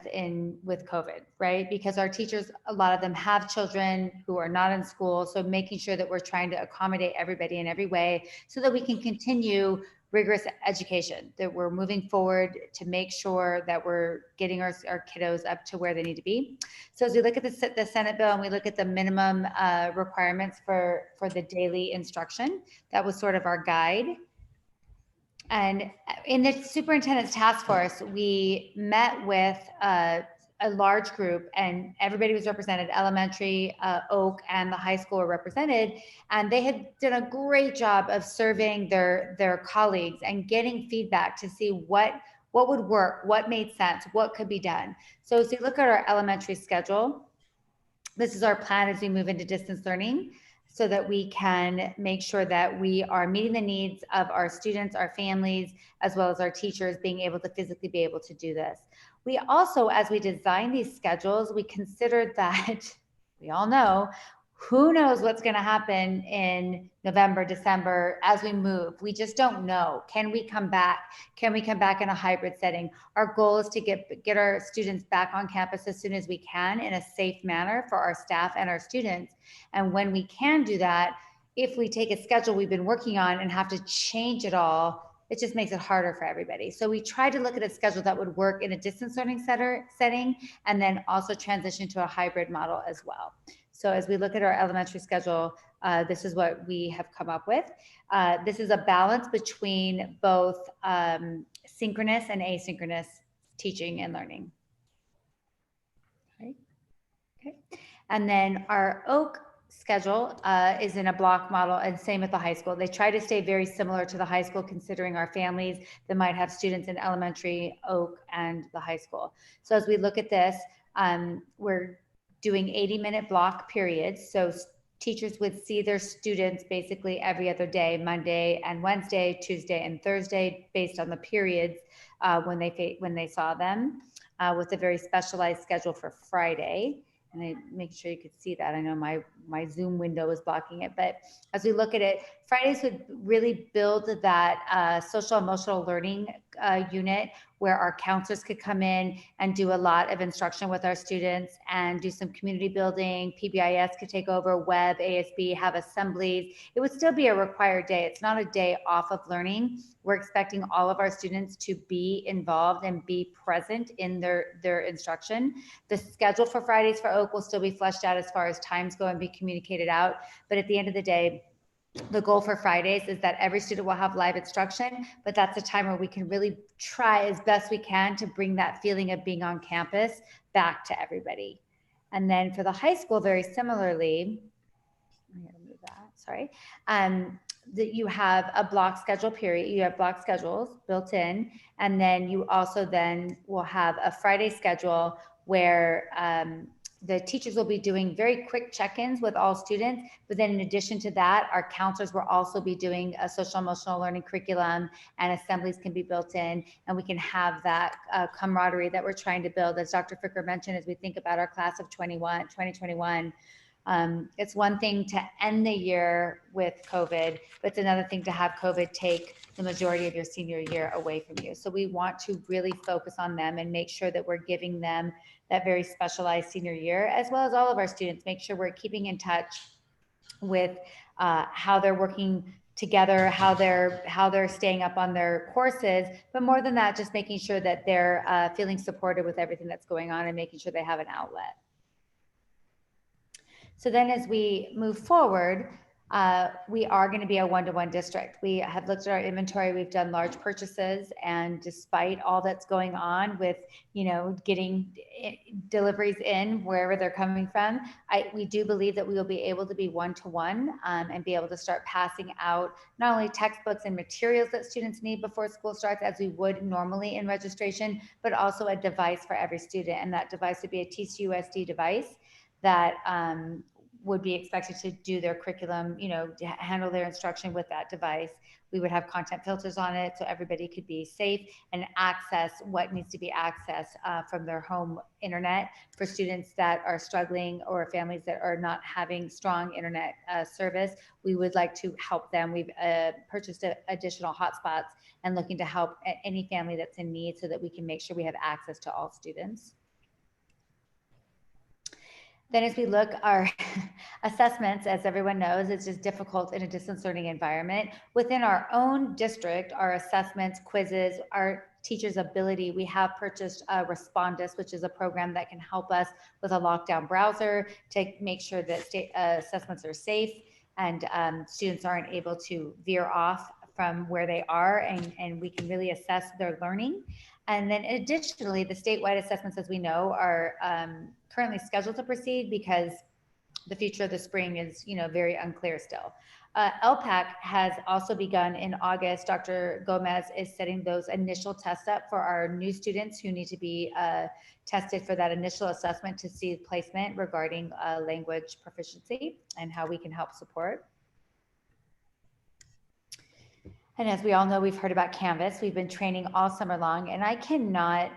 with COVID, right? Because our teachers, a lot of them have children who are not in school. So making sure that we're trying to accommodate everybody in every way so that we can continue rigorous education, that we're moving forward to make sure that we're getting our kiddos up to where they need to be. So as we look at the Senate bill and we look at the minimum requirements for the daily instruction, that was sort of our guide. And in the superintendent's task force, we met with a large group, and everybody was represented. Elementary, Oak, and the high school were represented, and they had done a great job of surveying their colleagues and getting feedback to see what would work, what made sense, what could be done. So as we look at our elementary schedule, this is our plan as we move into distance learning, so that we can make sure that we are meeting the needs of our students, our families, as well as our teachers being able to physically be able to do this. We also, as we design these schedules, we considered that, we all know, who knows what's gonna happen in November, December as we move. We just don't know. Can we come back? Can we come back in a hybrid setting? Our goal is to get our students back on campus as soon as we can in a safe manner for our staff and our students. And when we can do that, if we take a schedule we've been working on and have to change it all, it just makes it harder for everybody. So we tried to look at a schedule that would work in a distance learning setting, and then also transition to a hybrid model as well. So as we look at our elementary schedule, this is what we have come up with. This is a balance between both synchronous and asynchronous teaching and learning. Right. Okay. And then our OAK schedule is in a block model, and same at the high school. They try to stay very similar to the high school, considering our families that might have students in elementary, OAK, and the high school. So as we look at this, we're doing 80-minute block periods. So teachers would see their students basically every other day, Monday and Wednesday, Tuesday and Thursday, based on the periods when they saw them, with a very specialized schedule for Friday. And I make sure you could see that. I know my Zoom window is blocking it, but as we look at it, Fridays would really build that social emotional learning unit where our counselors could come in and do a lot of instruction with our students and do some community building. PBIS could take over, web, ASB, have assemblies. It would still be a required day. It's not a day off of learning. We're expecting all of our students to be involved and be present in their instruction. The schedule for Fridays for OAK will still be fleshed out as far as times go and be communicated out. But at the end of the day, the goal for Fridays is that every student will have live instruction, but that's a time where we can really try as best we can to bring that feeling of being on campus back to everybody. And then for the high school, very similarly, I'm gonna move that, sorry. That you have a block schedule period, you have block schedules built in, and then you also then will have a Friday schedule where the teachers will be doing very quick check-ins with all students, but then in addition to that, our counselors will also be doing a social emotional learning curriculum, and assemblies can be built in, and we can have that camaraderie that we're trying to build. As Dr. Fricker mentioned, as we think about our class of 2021, it's one thing to end the year with COVID, but it's another thing to have COVID take the majority of your senior year away from you. So we want to really focus on them and make sure that we're giving them that very specialized senior year, as well as all of our students, make sure we're keeping in touch with how they're working together, how they're staying up on their courses, but more than that, just making sure that they're feeling supported with everything that's going on and making sure they have an outlet. So then as we move forward, we are going to be a one-to-one district. We have looked at our inventory, we've done large purchases, and despite all that's going on with, getting deliveries in wherever they're coming from, we do believe that we will be able to be one-to-one and be able to start passing out not only textbooks and materials that students need before school starts, as we would normally in registration, but also a device for every student. And that device would be a TCUSD device that would be expected to do their curriculum, to handle their instruction with that device. We would have content filters on it so everybody could be safe and access what needs to be accessed from their home internet. For students that are struggling or families that are not having strong internet service, we would like to help them. We've purchased additional hotspots and looking to help any family that's in need so that we can make sure we have access to all students. Then as we look, our assessments, as everyone knows, it's just difficult in a distance learning environment. Within our own district, our assessments, quizzes, our teachers' ability, we have purchased Respondus, which is a program that can help us with a lockdown browser to make sure that assessments are safe and students aren't able to veer off from where they are, and we can really assess their learning. And then additionally, the statewide assessments, as we know, are currently scheduled to proceed because the future of the spring is, very unclear still. LPAC has also begun in August. Dr. Gomez is setting those initial tests up for our new students who need to be tested for that initial assessment to see placement regarding language proficiency and how we can help support. And as we all know, we've heard about Canvas. We've been training all summer long, and I cannot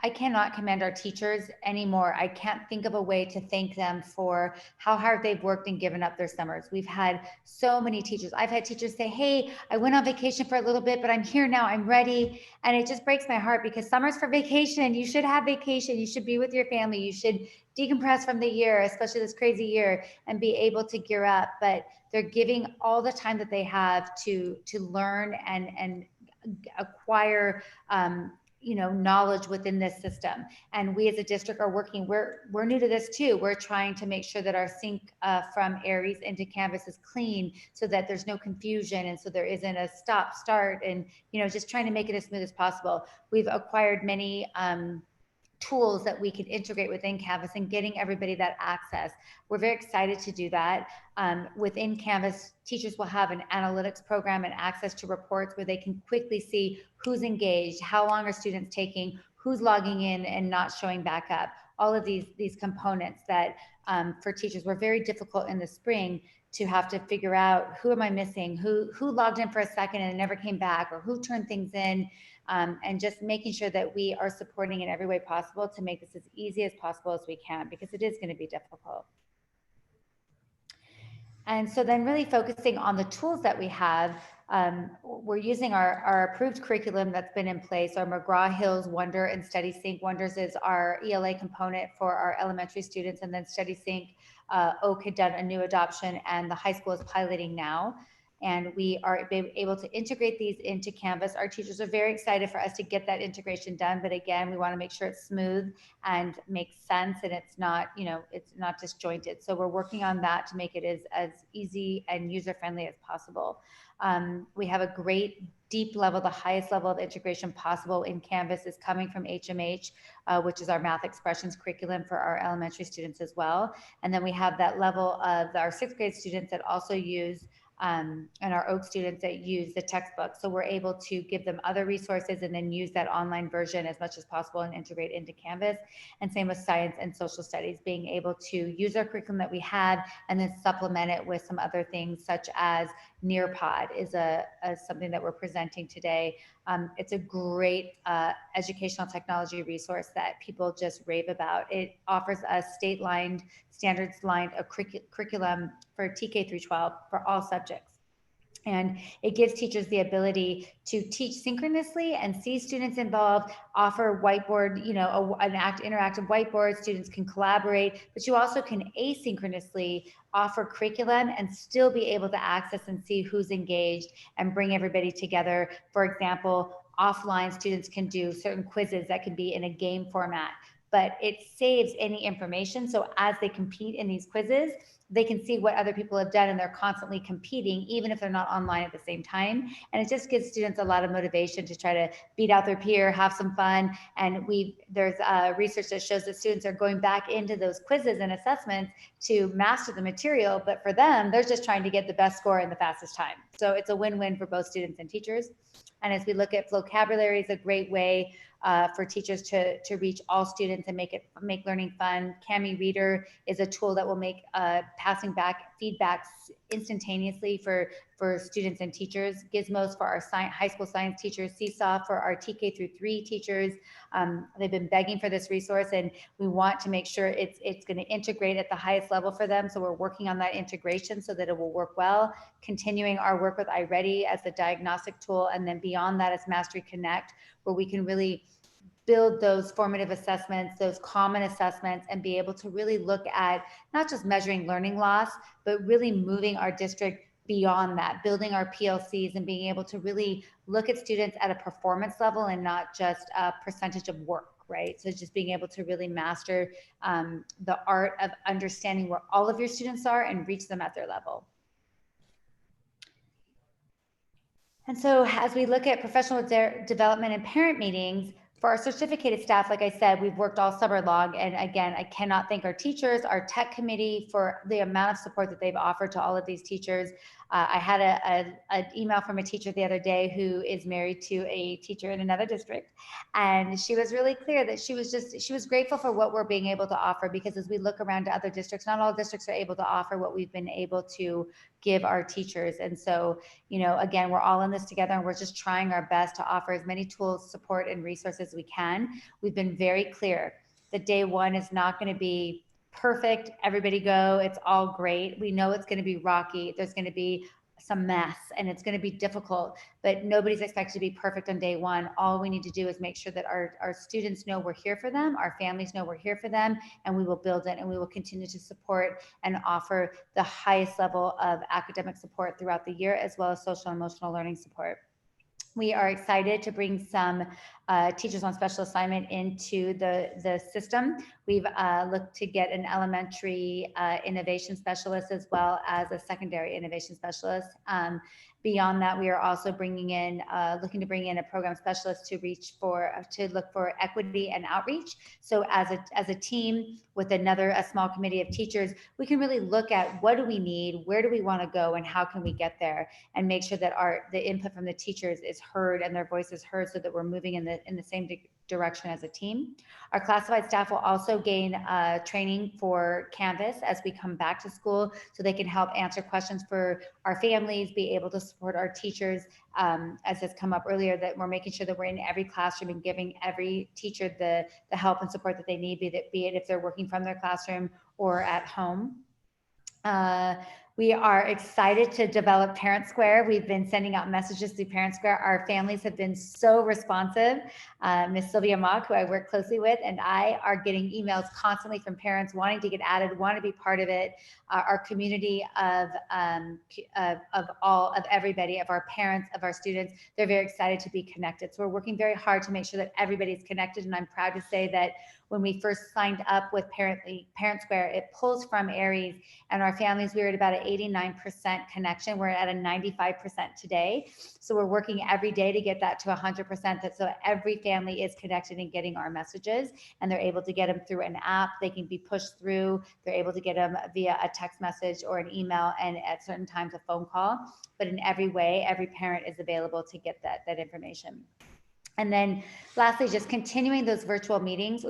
I cannot commend our teachers anymore. I can't think of a way to thank them for how hard they've worked and given up their summers. We've had so many teachers. I've had teachers say, hey, I went on vacation for a little bit, but I'm here now, I'm ready. And it just breaks my heart because summer's for vacation. You should have vacation. You should be with your family. You should decompress from the year, especially this crazy year, and be able to gear up. But they're giving all the time that they have to learn and acquire knowledge within this system. And we as a district are working, we're new to this too. We're trying to make sure that our sync from Aries into Canvas is clean so that there's no confusion. And so there isn't a stop, start, and, just trying to make it as smooth as possible. We've acquired many tools that we can integrate within Canvas and getting everybody that access. We're very excited to do that. Within Canvas, teachers will have an analytics program and access to reports where they can quickly see who's engaged, how long are students taking, who's logging in and not showing back up. All of these components that for teachers were very difficult in the spring to have to figure out who am I missing, who logged in for a second and never came back, or who turned things in. And just making sure that we are supporting in every way possible to make this as easy as possible as we can, because it is going to be difficult. And so then really focusing on the tools that we have, we're using our approved curriculum that's been in place. Our McGraw-Hill's Wonder and StudySync. Wonders is our ELA component for our elementary students, and then StudySync, Oak had done a new adoption and the high school is piloting now. And we are able to integrate these into Canvas. Our teachers are very excited for us to get that integration done. But again, we want to make sure it's smooth and makes sense and it's not, it's not disjointed. So we're working on that to make it as easy and user-friendly as possible. We have a great deep level, the highest level of integration possible in Canvas is coming from HMH, which is our math expressions curriculum for our elementary students as well. And then we have that level of our 6th grade students that also use and our Oak students that use the textbook. So we're able to give them other resources and then use that online version as much as possible and integrate into Canvas. And same with science and social studies, being able to use our curriculum that we have and then supplement it with some other things such as Nearpod is something that we're presenting today. It's a great educational technology resource that people just rave about. It offers a state-lined, standards-lined curriculum for TK through 12 for all subjects. And it gives teachers the ability to teach synchronously and see students involved, offer whiteboard, interactive whiteboard, students can collaborate, but you also can asynchronously offer curriculum and still be able to access and see who's engaged and bring everybody together. For example, offline students can do certain quizzes that can be in a game format, but it saves any information. So as they compete in these quizzes, they can see what other people have done and they're constantly competing, even if they're not online at the same time. And it just gives students a lot of motivation to try to beat out their peer, have some fun. And there's research that shows that students are going back into those quizzes and assessments to master the material, but for them, they're just trying to get the best score in the fastest time. So it's a win-win for both students and teachers. And as we look at Vocabulary, is a great way for teachers to reach all students and make learning fun. Kami Reader is a tool that will make passing back feedbacks instantaneously for students and teachers. Gizmos for our high school science teachers. Seesaw for our TK through 3 teachers. They've been begging for this resource, and we want to make sure it's going to integrate at the highest level for them. So we're working on that integration so that it will work well. Continuing our work with iReady as the diagnostic tool, and then beyond that is Mastery Connect, where we can really build those formative assessments, those common assessments, and be able to really look at not just measuring learning loss, but really moving our district beyond that, building our PLCs and being able to really look at students at a performance level and not just a percentage of work, right? So just being able to really master the art of understanding where all of your students are and reach them at their level. And so as we look at professional development and parent meetings, for our certificated staff, like I said, we've worked all summer long. And again, I cannot thank our teachers, our tech committee for the amount of support that they've offered to all of these teachers. I had an email from a teacher the other day who is married to a teacher in another district. And she was really clear that she was grateful for what we're being able to offer, because as we look around to other districts, not all districts are able to offer what we've been able to give our teachers. And so, again, we're all in this together and we're just trying our best to offer as many tools, support, and resources as we can. We've been very clear that day one is not going to be perfect. Everybody go. It's all great. We know it's going to be rocky. There's going to be some mess and it's going to be difficult, but nobody's expected to be perfect on day one. All we need to do is make sure that our students know we're here for them, our families know we're here for them, and we will build it and we will continue to support and offer the highest level of academic support throughout the year, as well as social and emotional learning support. We are excited to bring some teachers on special assignment into the system. We've looked to get an elementary innovation specialist as well as a secondary innovation specialist. Beyond that, we are also bringing in, looking to bring in a program specialist to look for equity and outreach. So as a team with a small committee of teachers, we can really look at what do we need, where do we want to go, and how can we get there, and make sure that the input from the teachers is heard and their voice is heard, so that we're moving in the same direction as a team. Our classified staff will also gain training for Canvas as we come back to school, so they can help answer questions for our families, be able to support our teachers, as has come up earlier, that we're making sure that we're in every classroom and giving every teacher the help and support that they need, be it if they're working from their classroom or at home. We are excited to develop Parent Square. We've been sending out messages through Parent Square. Our families have been so responsive. Miss Sylvia Mock, who I work closely with, and I are getting emails constantly from parents wanting to get added, want to be part of it. Our community of everybody, of our parents, of our students, they're very excited to be connected. So we're working very hard to make sure that everybody's connected. And I'm proud to say that when we first signed up with Parent Square, it pulls from Aries, and our families, we were at about an 89% connection. We're at a 95% today. So we're working every day to get that to 100%, so every family is connected and getting our messages, and they're able to get them through an app. They can be pushed through. They're able to get them via a text message or an email, and at certain times a phone call. But in every way, every parent is available to get that information. And then lastly, just continuing those virtual meetings.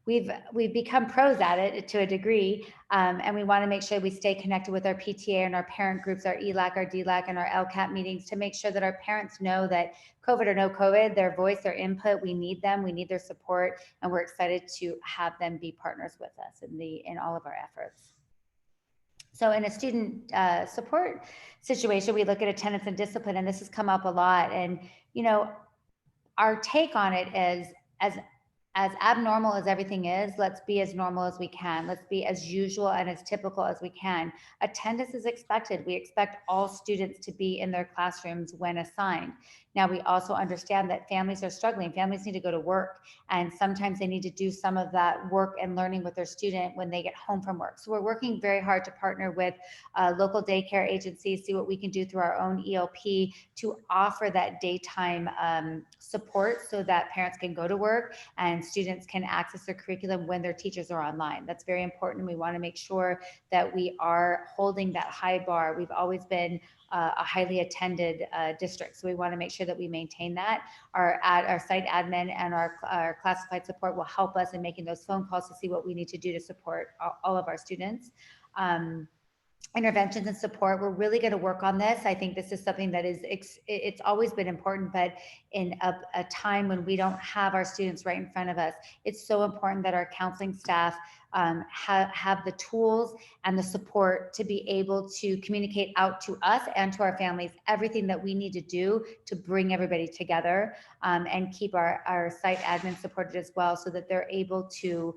We've become pros at it to a degree, and we want to make sure we stay connected with our PTA and our parent groups, our ELAC, our DLAC, and our LCAP meetings, to make sure that our parents know that COVID or no COVID, their voice, their input, we need them, we need their support, and we're excited to have them be partners with us in all of our efforts. So in a student support situation, we look at attendance and discipline, and this has come up a lot. And, our take on it is, as abnormal as everything is, let's be as normal as we can. Let's be as usual and as typical as we can. Attendance is expected. We expect all students to be in their classrooms when assigned. Now, we also understand that families are struggling. Families need to go to work, and sometimes they need to do some of that work and learning with their student when they get home from work. So we're working very hard to partner with local daycare agencies, see what we can do through our own ELP to offer that daytime support, so that parents can go to work and students can access their curriculum when their teachers are online. That's very important. We want to make sure that we are holding that high bar. We've always been a highly attended district, so we want to make sure that we maintain that. Our site admin and our classified support will help us in making those phone calls to see what we need to do to support all of our students. Interventions and support, we're really going to work on this. I think this is something that it's always been important, but in a time when we don't have our students right in front of us, it's so important that our counseling staff have the tools and the support to be able to communicate out to us and to our families everything that we need to do to bring everybody together, and keep our site admin supported as well, so that they're able to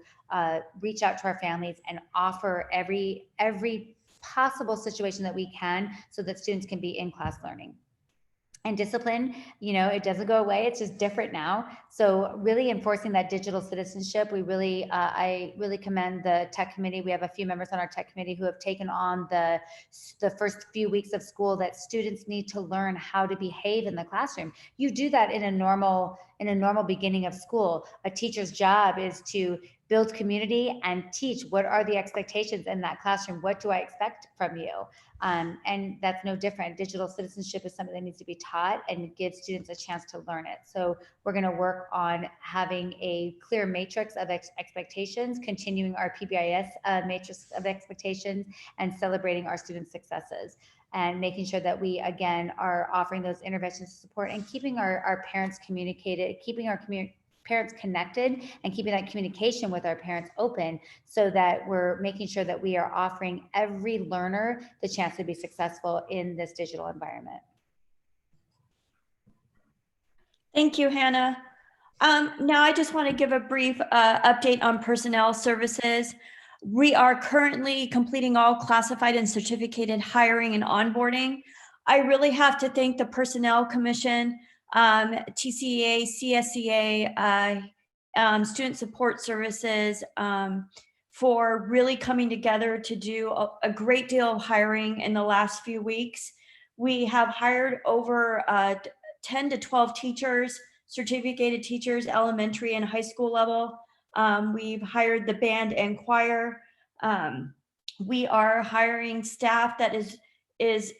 reach out to our families and offer every possible situation that we can, so that students can be in class learning. And discipline, it doesn't go away. It's just different now. So really enforcing that digital citizenship, I really commend the tech committee. We have a few members on our tech committee who have taken on the first few weeks of school, that students need to learn how to behave in the classroom. You do that in a normal beginning of school. A teacher's job is to build community and teach what are the expectations in that classroom. What do I expect from you? And that's no different. Digital citizenship is something that needs to be taught and give students a chance to learn it. So we're going to work on having a clear matrix of expectations, continuing our PBIS matrix of expectations, and celebrating our students' successes, and making sure that we, again, are offering those interventions support and keeping our parents communicated, keeping our parents connected and keeping that communication with our parents open so that we're making sure that we are offering every learner the chance to be successful in this digital environment. Thank you, Hannah. Now I just want to give a brief update on personnel services. We are currently completing all classified and certificated hiring and onboarding. I really have to thank the Personnel Commission, TCEA, CSEA, Student Support Services for really coming together to do a great deal of hiring in the last few weeks. We have hired over 10 to 12 teachers, certificated teachers, elementary and high school level. We've hired the band and choir. We are hiring staff that is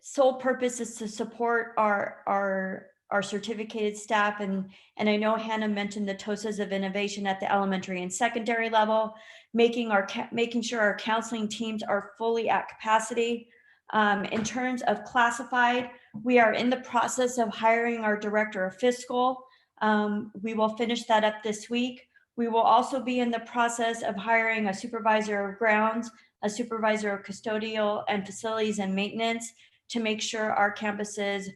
sole purpose is to support our certificated staff. And I know Hannah mentioned the TOSAs of innovation at the elementary and secondary level, making sure our counseling teams are fully at capacity. In terms of classified, we are in the process of hiring our director of fiscal. We will finish that up this week. We will also be in the process of hiring a supervisor of grounds, a supervisor of custodial and facilities and maintenance to make sure our campuses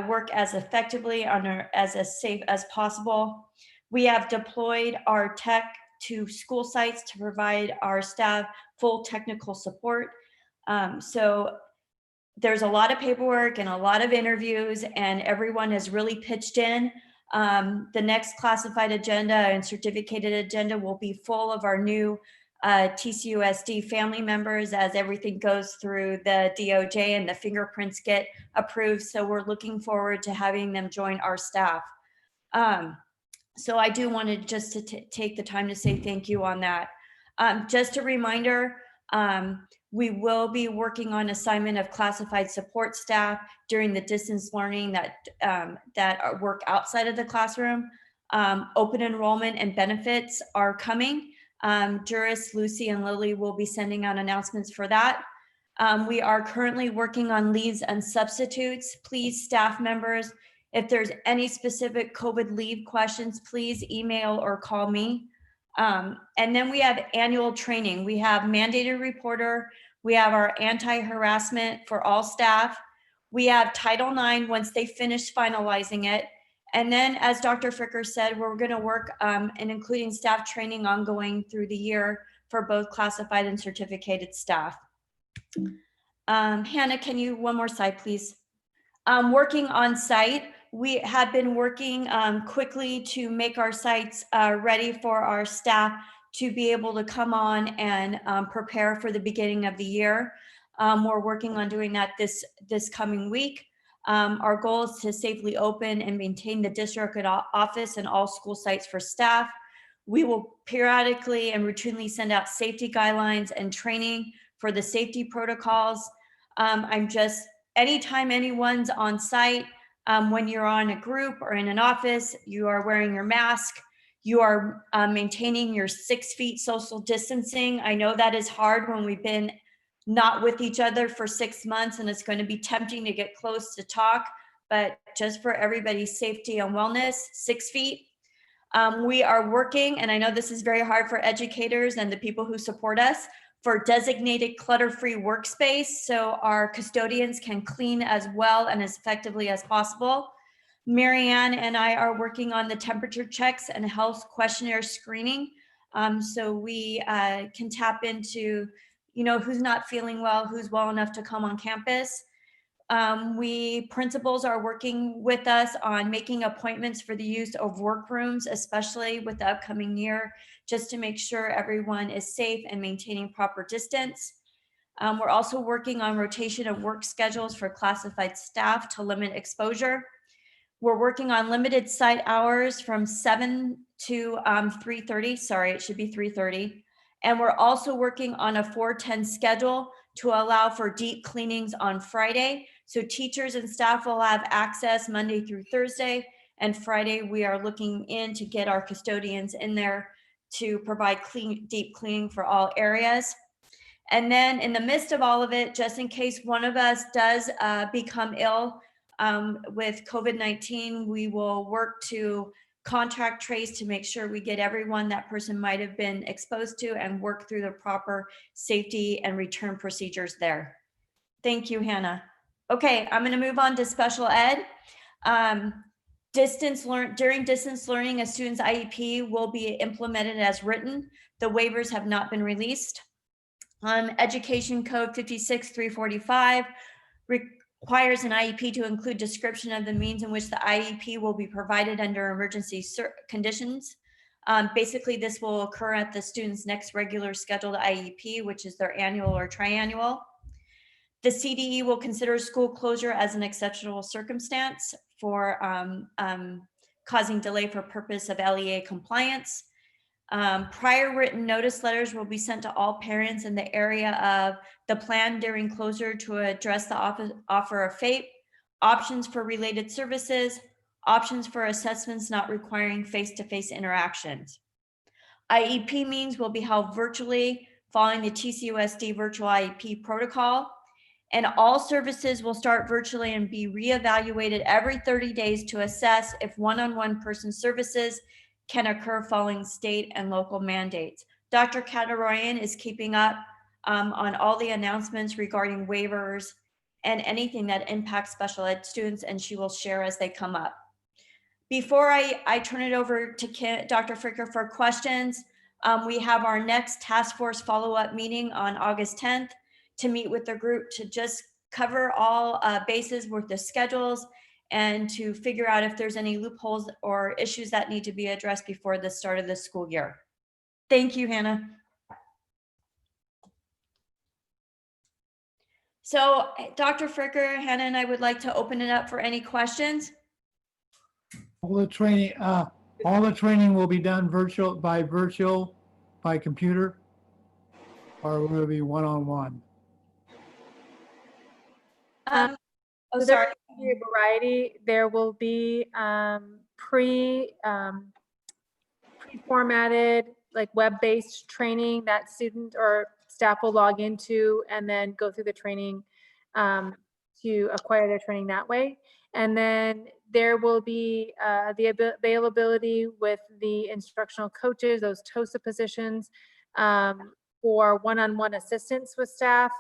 work as effectively as safe as possible. We have deployed our tech to school sites to provide our staff full technical support. So there's a lot of paperwork and a lot of interviews, and everyone has really pitched in. The next classified agenda and certificated agenda will be full of our new TCUSD family members as everything goes through the DOJ and the fingerprints get approved. So we're looking forward to having them join our staff. So I do want to just take the time to say thank you on that. Just a reminder, we will be working on assignment of classified support staff during the distance learning that work outside of the classroom. Open enrollment and benefits are coming. Juris, Lucy, and Lily will be sending out announcements for that. We are currently working on leaves and substitutes. Please, staff members, if there's any specific COVID leave questions, please email or call me. And then we have annual training. We have mandated reporter. We have our anti-harassment for all staff. We have Title IX once they finish finalizing it. And then, as Dr. Fricker said, we're going to work and including staff training ongoing through the year for both classified and certificated staff. Hannah, can you one more slide, please? Working on site. We have been working quickly to make our sites ready for our staff to be able to come on and prepare for the beginning of the year. We're working on doing that this coming week. Our goal is to safely open and maintain the district office and all school sites for staff. We will periodically and routinely send out safety guidelines and training for the safety protocols. Anytime anyone's on site, when you're on a group or in an office, you are wearing your mask, you are maintaining your 6 feet social distancing. I know that is hard when we've been not with each other for 6 months, and it's going to be tempting to get close to talk, but just for everybody's safety and wellness, 6 feet. We are working, and I know this is very hard for educators and the people who support us, for designated clutter-free workspace so our custodians can clean as well and as effectively as possible. Marianne and I are working on the temperature checks and health questionnaire screening so we can tap into who's not feeling well, who's well enough to come on campus. Principals are working with us on making appointments for the use of workrooms, especially with the upcoming year, just to make sure everyone is safe and maintaining proper distance. We're also working on rotation of work schedules for classified staff to limit exposure. We're working on limited site hours from 7 to 3:30. Sorry, it should be 3:30. And we're also working on a 4-10 schedule to allow for deep cleanings on Friday. So teachers and staff will have access Monday through Thursday, and Friday we are looking in to get our custodians in there to provide deep cleaning for all areas. And then in the midst of all of it, just in case one of us does become ill with COVID-19, we will work to contact trace to make sure we get everyone that person might have been exposed to and work through the proper safety and return procedures there. Thank you, Hannah. Okay, I'm going to move on to special ed. During distance learning, a student's IEP will be implemented as written. The waivers have not been released. Education Code 56345 requires an IEP to include description of the means in which the IEP will be provided under emergency conditions. Basically, this will occur at the student's next regular scheduled IEP, which is their annual or triannual. The CDE will consider school closure as an exceptional circumstance for causing delay for purpose of LEA compliance. Prior written notice letters will be sent to all parents in the area of the plan during closure to address the offer of FAPE, options for related services, options for assessments not requiring face-to-face interactions. IEP meetings will be held virtually following the TCUSD virtual IEP protocol. And all services will start virtually and be reevaluated every 30 days to assess if one-on-one person services can occur following state and local mandates. Dr. Kataroyan is keeping up on all the announcements regarding waivers and anything that impacts special ed students, and she will share as they come up. Before I turn it over to Dr. Fricker for questions, we have our next task force follow-up meeting on August 10th. To meet with the group to just cover all bases with the schedules and to figure out if there's any loopholes or issues that need to be addressed before the start of the school year. Thank you, Hannah. So Dr. Fricker, Hannah and I would like to open it up for any questions. All the training will be done by computer, or will it be one-on-one? Oh, So sorry. there will be a variety. There will be pre-formatted, like web-based training that student or staff will log into and then go through the training to acquire their training that way. And then there will be the availability with the instructional coaches, those TOSA positions, for one-on-one assistance with staff,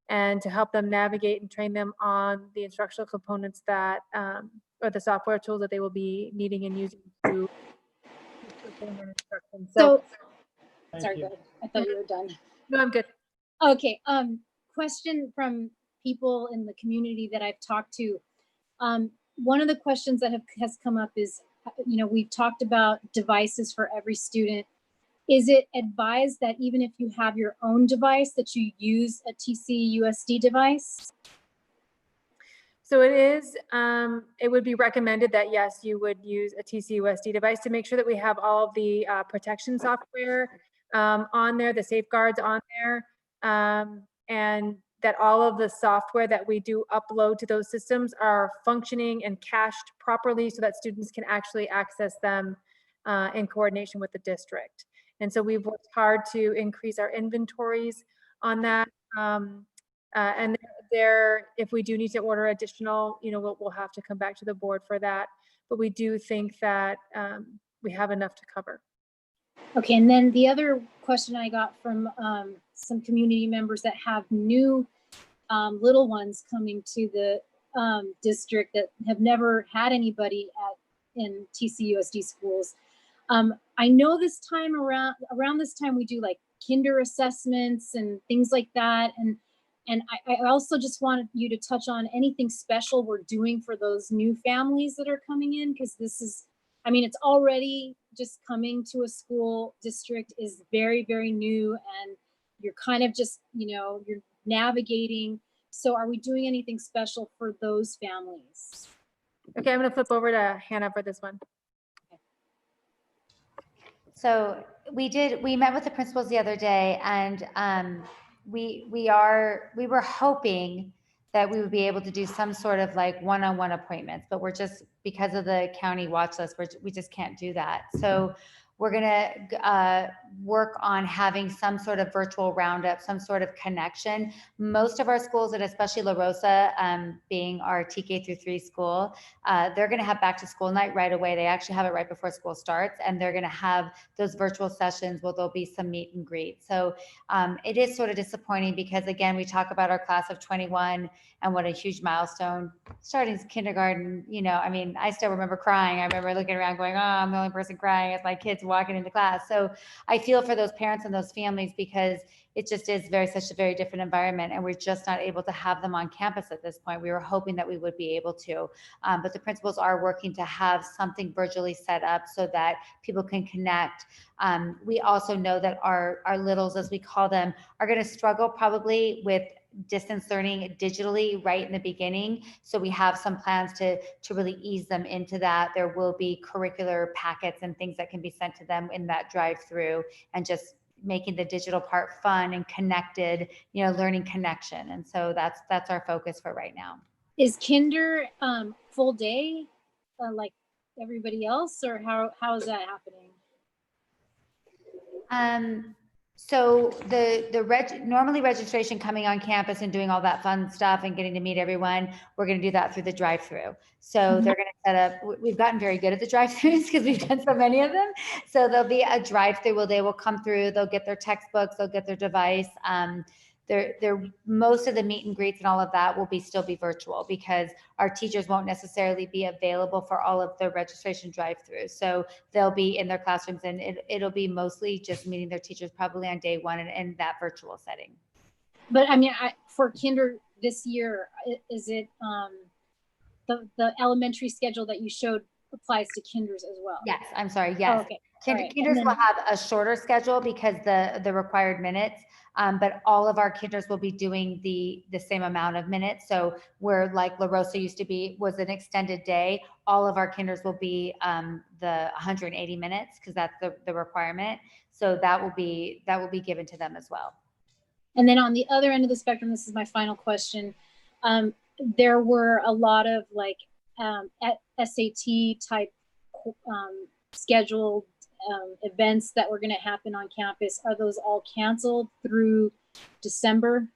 and to help them navigate and train them on the instructional components that, or the software tools that they will be needing and using to perform their instruction. So, Thank sorry, you. go ahead. I thought you were done. No, I'm good. Okay, question from people in the community that I've talked to. One of the questions that has come up is, we've talked about devices for every student. Is it advised that even if you have your own device, that you use a TCUSD device? So it is, it would be recommended that yes, you would use a TCUSD device to make sure that we have all of the protection software on there, the safeguards on there, and that all of the software that we do upload to those systems are functioning and cached properly so that students can actually access them in coordination with the district. And so we've worked hard to increase our inventories on that. And there, if we do need to order additional, we'll have to come back to the board for that. But we do think that we have enough to cover. Okay, and then the other question I got from some community members that have new little ones coming to the district that have never had anybody in TCUSD schools. I know this time around this time we do like kinder assessments and things like that. And I also just wanted you to touch on anything special we're doing for those new families that are coming in, because this is, it's already just coming to a school district is very, very new, and you're kind of just, you're navigating. So are we doing anything special for those families? Okay, I'm going to flip over to Hannah for this one. So we met with the principals the other day, and we were hoping that we would be able to do some sort of like one-on-one appointments, but we're just, because of the county watch list, we just can't do that. So We're gonna work on having some sort of virtual roundup, some sort of connection. Most of our schools, and especially La Rosa, being our TK through 3 school, they're gonna have back to school night right away. They actually have it right before school starts, and they're gonna have those virtual sessions where there'll be some meet and greet. So it is sort of disappointing because, again, we talk about our class of 21 and what a huge milestone starting kindergarten. You know, I mean, I still remember crying. I remember looking around going, oh, I'm the only person crying as my kids walking into class. So I feel for those parents and those families because it just is such a very different environment, and we're just not able to have them on campus at this point. We were hoping that we would be able to, but the principals are working to have something virtually set up so that people can connect. We also know that our littles, as we call them, are going to struggle probably with distance learning digitally right in the beginning. So we have some plans to really ease them into that. There will be curricular packets and things that can be sent to them in that drive-through, and just making the digital part fun and connected, you know, learning connection. And so that's our focus for right now. Is kinder full day like everybody else, or how is that happening? So normally registration coming on campus and doing all that fun stuff and getting to meet everyone, we're going to do that through the drive-through. So they're going to set up, we've gotten very good at the drive-throughs because we've done so many of them. So there'll be a drive-through where they will come through, they'll get their textbooks, they'll get their device. Most of the meet and greets and all of that will still be virtual because our teachers won't necessarily be available for all of the registration drive-throughs. So they'll be in their classrooms, and it'll be mostly just meeting their teachers probably on day one and in that virtual setting. But I mean, for kinder this year, is it the elementary schedule that you showed applies to kinders as well? Yes, I'm sorry. Yes. Oh, okay. Kinders will have a shorter schedule because the required minutes, but all of our kinders will be doing the same amount of minutes. So where like La Rosa used to be was an extended day, all of our kinders will be the 180 minutes because that's the requirement. So that will be given to them as well. And then on the other end of the spectrum, this is my final question. There were a lot of like SAT type scheduled events that were going to happen on campus. Are those all canceled through December?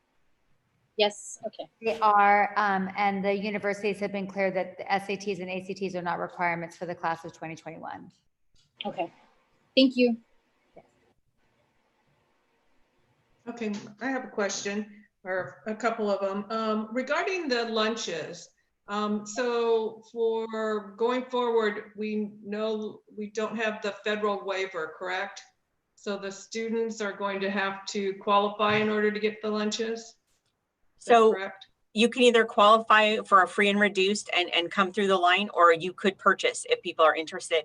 Yes. Okay. They are, and the universities have been clear that the SATs and ACTs are not requirements for the class of 2021. Okay. Thank you. Okay, I have a question, or a couple of them. Regarding the lunches, so for going forward, we know we don't have the federal waiver, correct? So the students are going to have to qualify in order to get the lunches? So you can either qualify for a free and reduced and come through the line, or you could purchase if people are interested.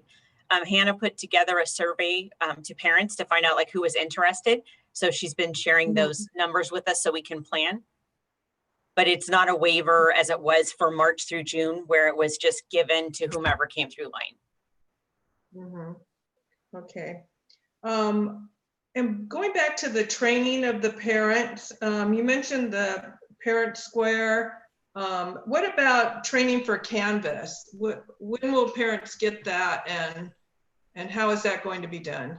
Hannah put together a survey to parents to find out like who was interested. So she's been sharing those numbers with us so we can plan. But it's not a waiver as it was for March through June, where it was just given to whomever came through line. Okay. And going back to the training of the parents, you mentioned the parent square. What about training for Canvas? When will parents get that, and how is that going to be done?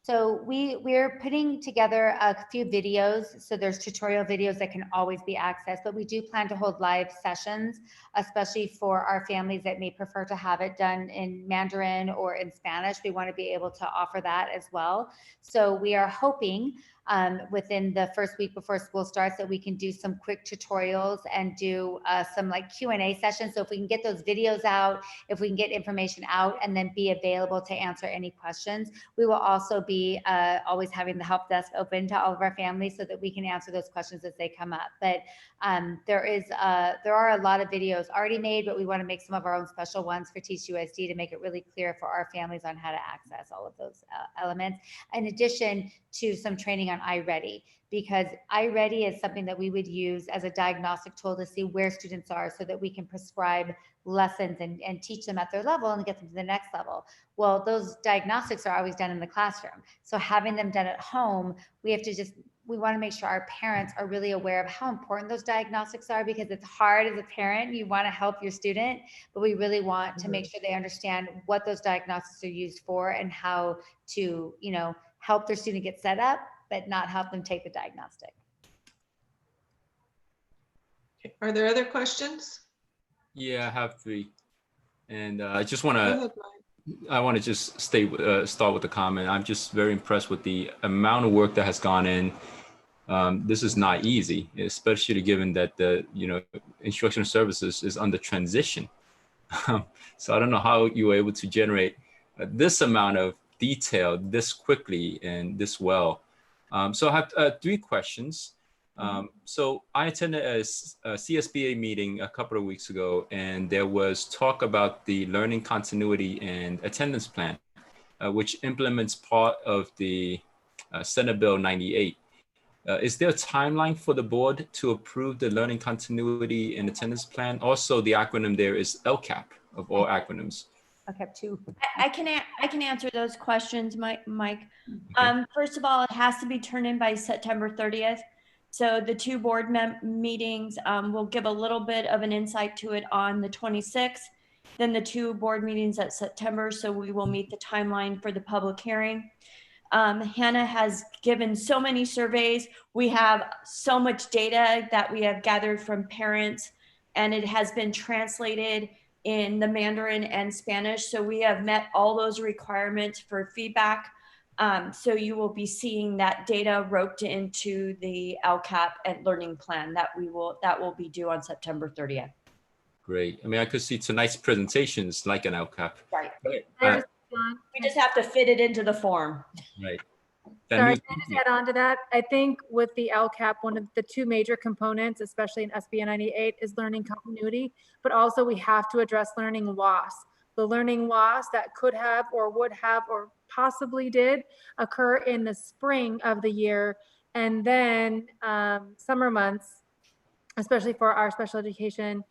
So we're putting together a few videos. So there's tutorial videos that can always be accessed, but we do plan to hold live sessions, especially for our families that may prefer to have it done in Mandarin or in Spanish. We want to be able to offer that as well. So we are hoping within the first week before school starts that we can do some quick tutorials and do some like Q&A sessions. So if we can get those videos out, if we can get information out and then be available to answer any questions. We will also be always having the help desk open to all of our families so that we can answer those questions as they come up. But there are a lot of videos already made, but we want to make some of our own special ones for TeachUSD to make it really clear for our families on how to access all of those elements. In addition to some training on iReady, because iReady is something that we would use as a diagnostic tool to see where students are so that we can prescribe lessons and teach them at their level and get them to the next level. Well, those diagnostics are always done in the classroom. So having them done at home, we we want to make sure our parents are really aware of how important those diagnostics are, because it's hard as a parent. You want to help your student, but we really want to make sure they understand what those diagnostics are used for and how to, you know, help their student get set up, but not help them take the diagnostic. Are there other questions? Yeah, I have 3. And I just want Go to, ahead, Mike. I want to just start with a comment. I'm just very impressed with the amount of work that has gone in. This is not easy, especially given that the, you know, instructional services is under transition. So I don't know how you were able to generate this amount of detail this quickly and this well. So I have 3 questions. So I attended a CSBA meeting a couple of weeks ago, and there was talk about the learning continuity and attendance plan, which implements part of the Senate Bill 98. Is there a timeline for the board to approve the learning continuity and attendance plan? Also, the acronym there is LCAP of all acronyms. LCAP 2. I can answer those questions, Mike. Okay. First of all, it has to be turned in by September 30th. So the 2 board meetings will give a little bit of an insight to it on the 26th, then the 2 board meetings at September. So we will meet the timeline for the public hearing. Hannah has given so many surveys. We have so much data that we have gathered from parents, and it has been translated in the Mandarin and Spanish. So we have met all those requirements for feedback. So you will be seeing that data roped into the LCAP and learning plan that will be due on September 30th. Great. I mean, I could see tonight's presentations like an LCAP. Right. Right. We just have to fit it into the form. Right. Sorry, can I just add on to that? I think with the LCAP, one of the 2 major components, especially in SB 98, is learning continuity, but also we have to address learning loss. The learning loss that could have or would have or possibly did occur in the spring of the year, and then summer months, especially for our special education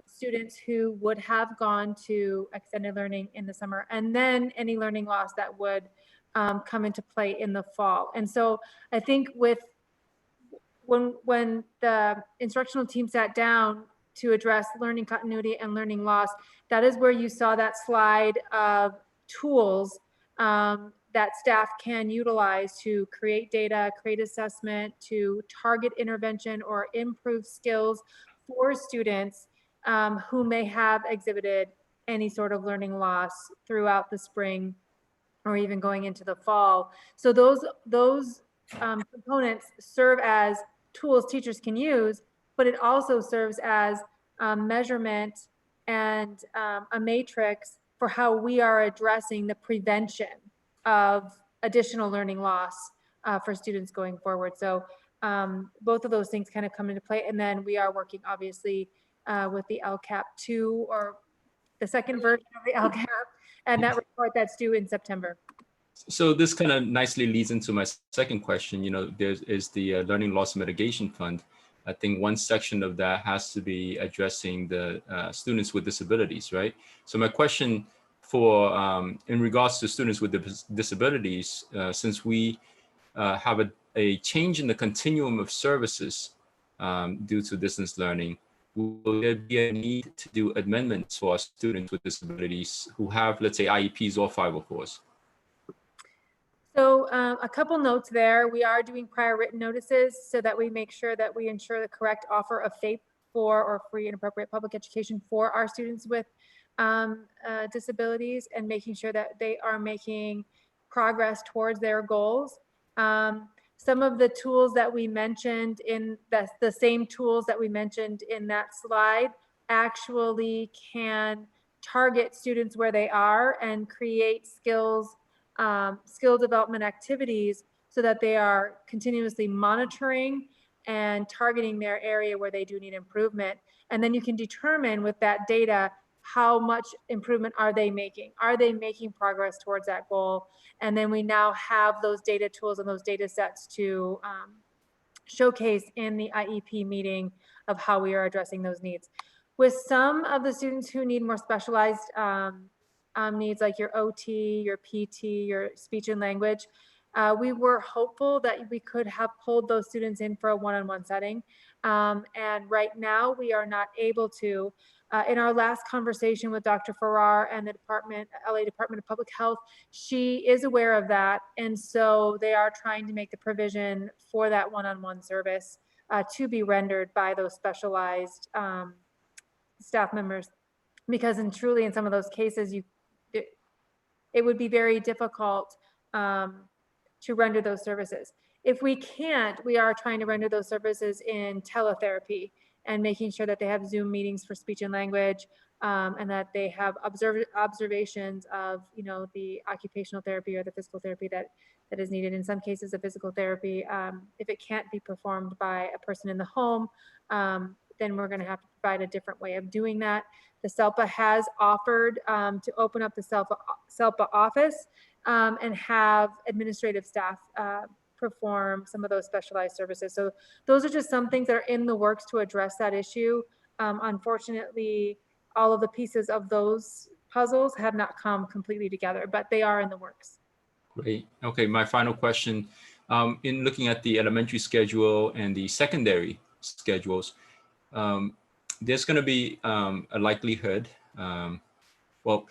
students who would have gone to extended learning in the summer, and then any learning loss that would come into play in the fall. And so I think when the instructional team sat down to address learning continuity and learning loss, that is where you saw that slide of tools that staff can utilize to create data, create assessment, to target intervention or improve skills for students who may have exhibited any sort of learning loss throughout the spring or even going into the fall. So those components serve as tools teachers can use, but it also serves as measurement and a matrix for how we are addressing the prevention of additional learning loss for students going forward. So both of those things kind of come into play. And then we are working obviously with the LCAP 2, or the second version of the LCAP, and that report that's due in September. So this kind of nicely leads into my second question. You know, there is the Learning Loss Mitigation Fund. I think one section of that has to be addressing the students with disabilities, right? So my question for, in regards to students with disabilities, since we have a change in the continuum of services due to distance learning, will there be a need to do amendments for our students with disabilities who have, let's say, IEPs or 504s? So a couple notes there. We are doing prior written notices so that we make sure that we ensure the correct offer of FAPE for, or free and appropriate public education for, our students with disabilities, and making sure that they are making progress towards their goals. Some of the tools that we mentioned in the same tools that we mentioned in that slide actually can target students where they are and create skill development activities so that they are continuously monitoring and targeting their area where they do need improvement. And then you can determine with that data, how much improvement are they making? Are they making progress towards that goal? And then we now have those data tools and those data sets to showcase in the IEP meeting of how we are addressing those needs. With some of the students who need more specialized needs, like your OT, your PT, your speech and language, We were hopeful that we could have pulled those students in for a one-on-one setting. And right now we are not able to. In our last conversation with Dr. Farrar and the LA Department of Public Health, she is aware of that. And so they are trying to make the provision for that one-on-one service to be rendered by those specialized staff members. Because truly in some of those cases, it would be very difficult to render those services. If we can't, we are trying to render those services in teletherapy and making sure that they have Zoom meetings for speech and language, and that they have observations of, the occupational therapy or the physical therapy that is needed. In some cases, the physical therapy, if it can't be performed by a person in the home, then we're going to have to provide a different way of doing that. The SELPA has offered to open up the SELPA office and have administrative staff perform some of those specialized services. So those are just some things that are in the works to address that issue. Unfortunately, all of the pieces of those puzzles have not come completely together, but they are in the works. Great. Okay, my final question. In looking at the elementary schedule and the secondary schedules, there's going to be a likelihood, well,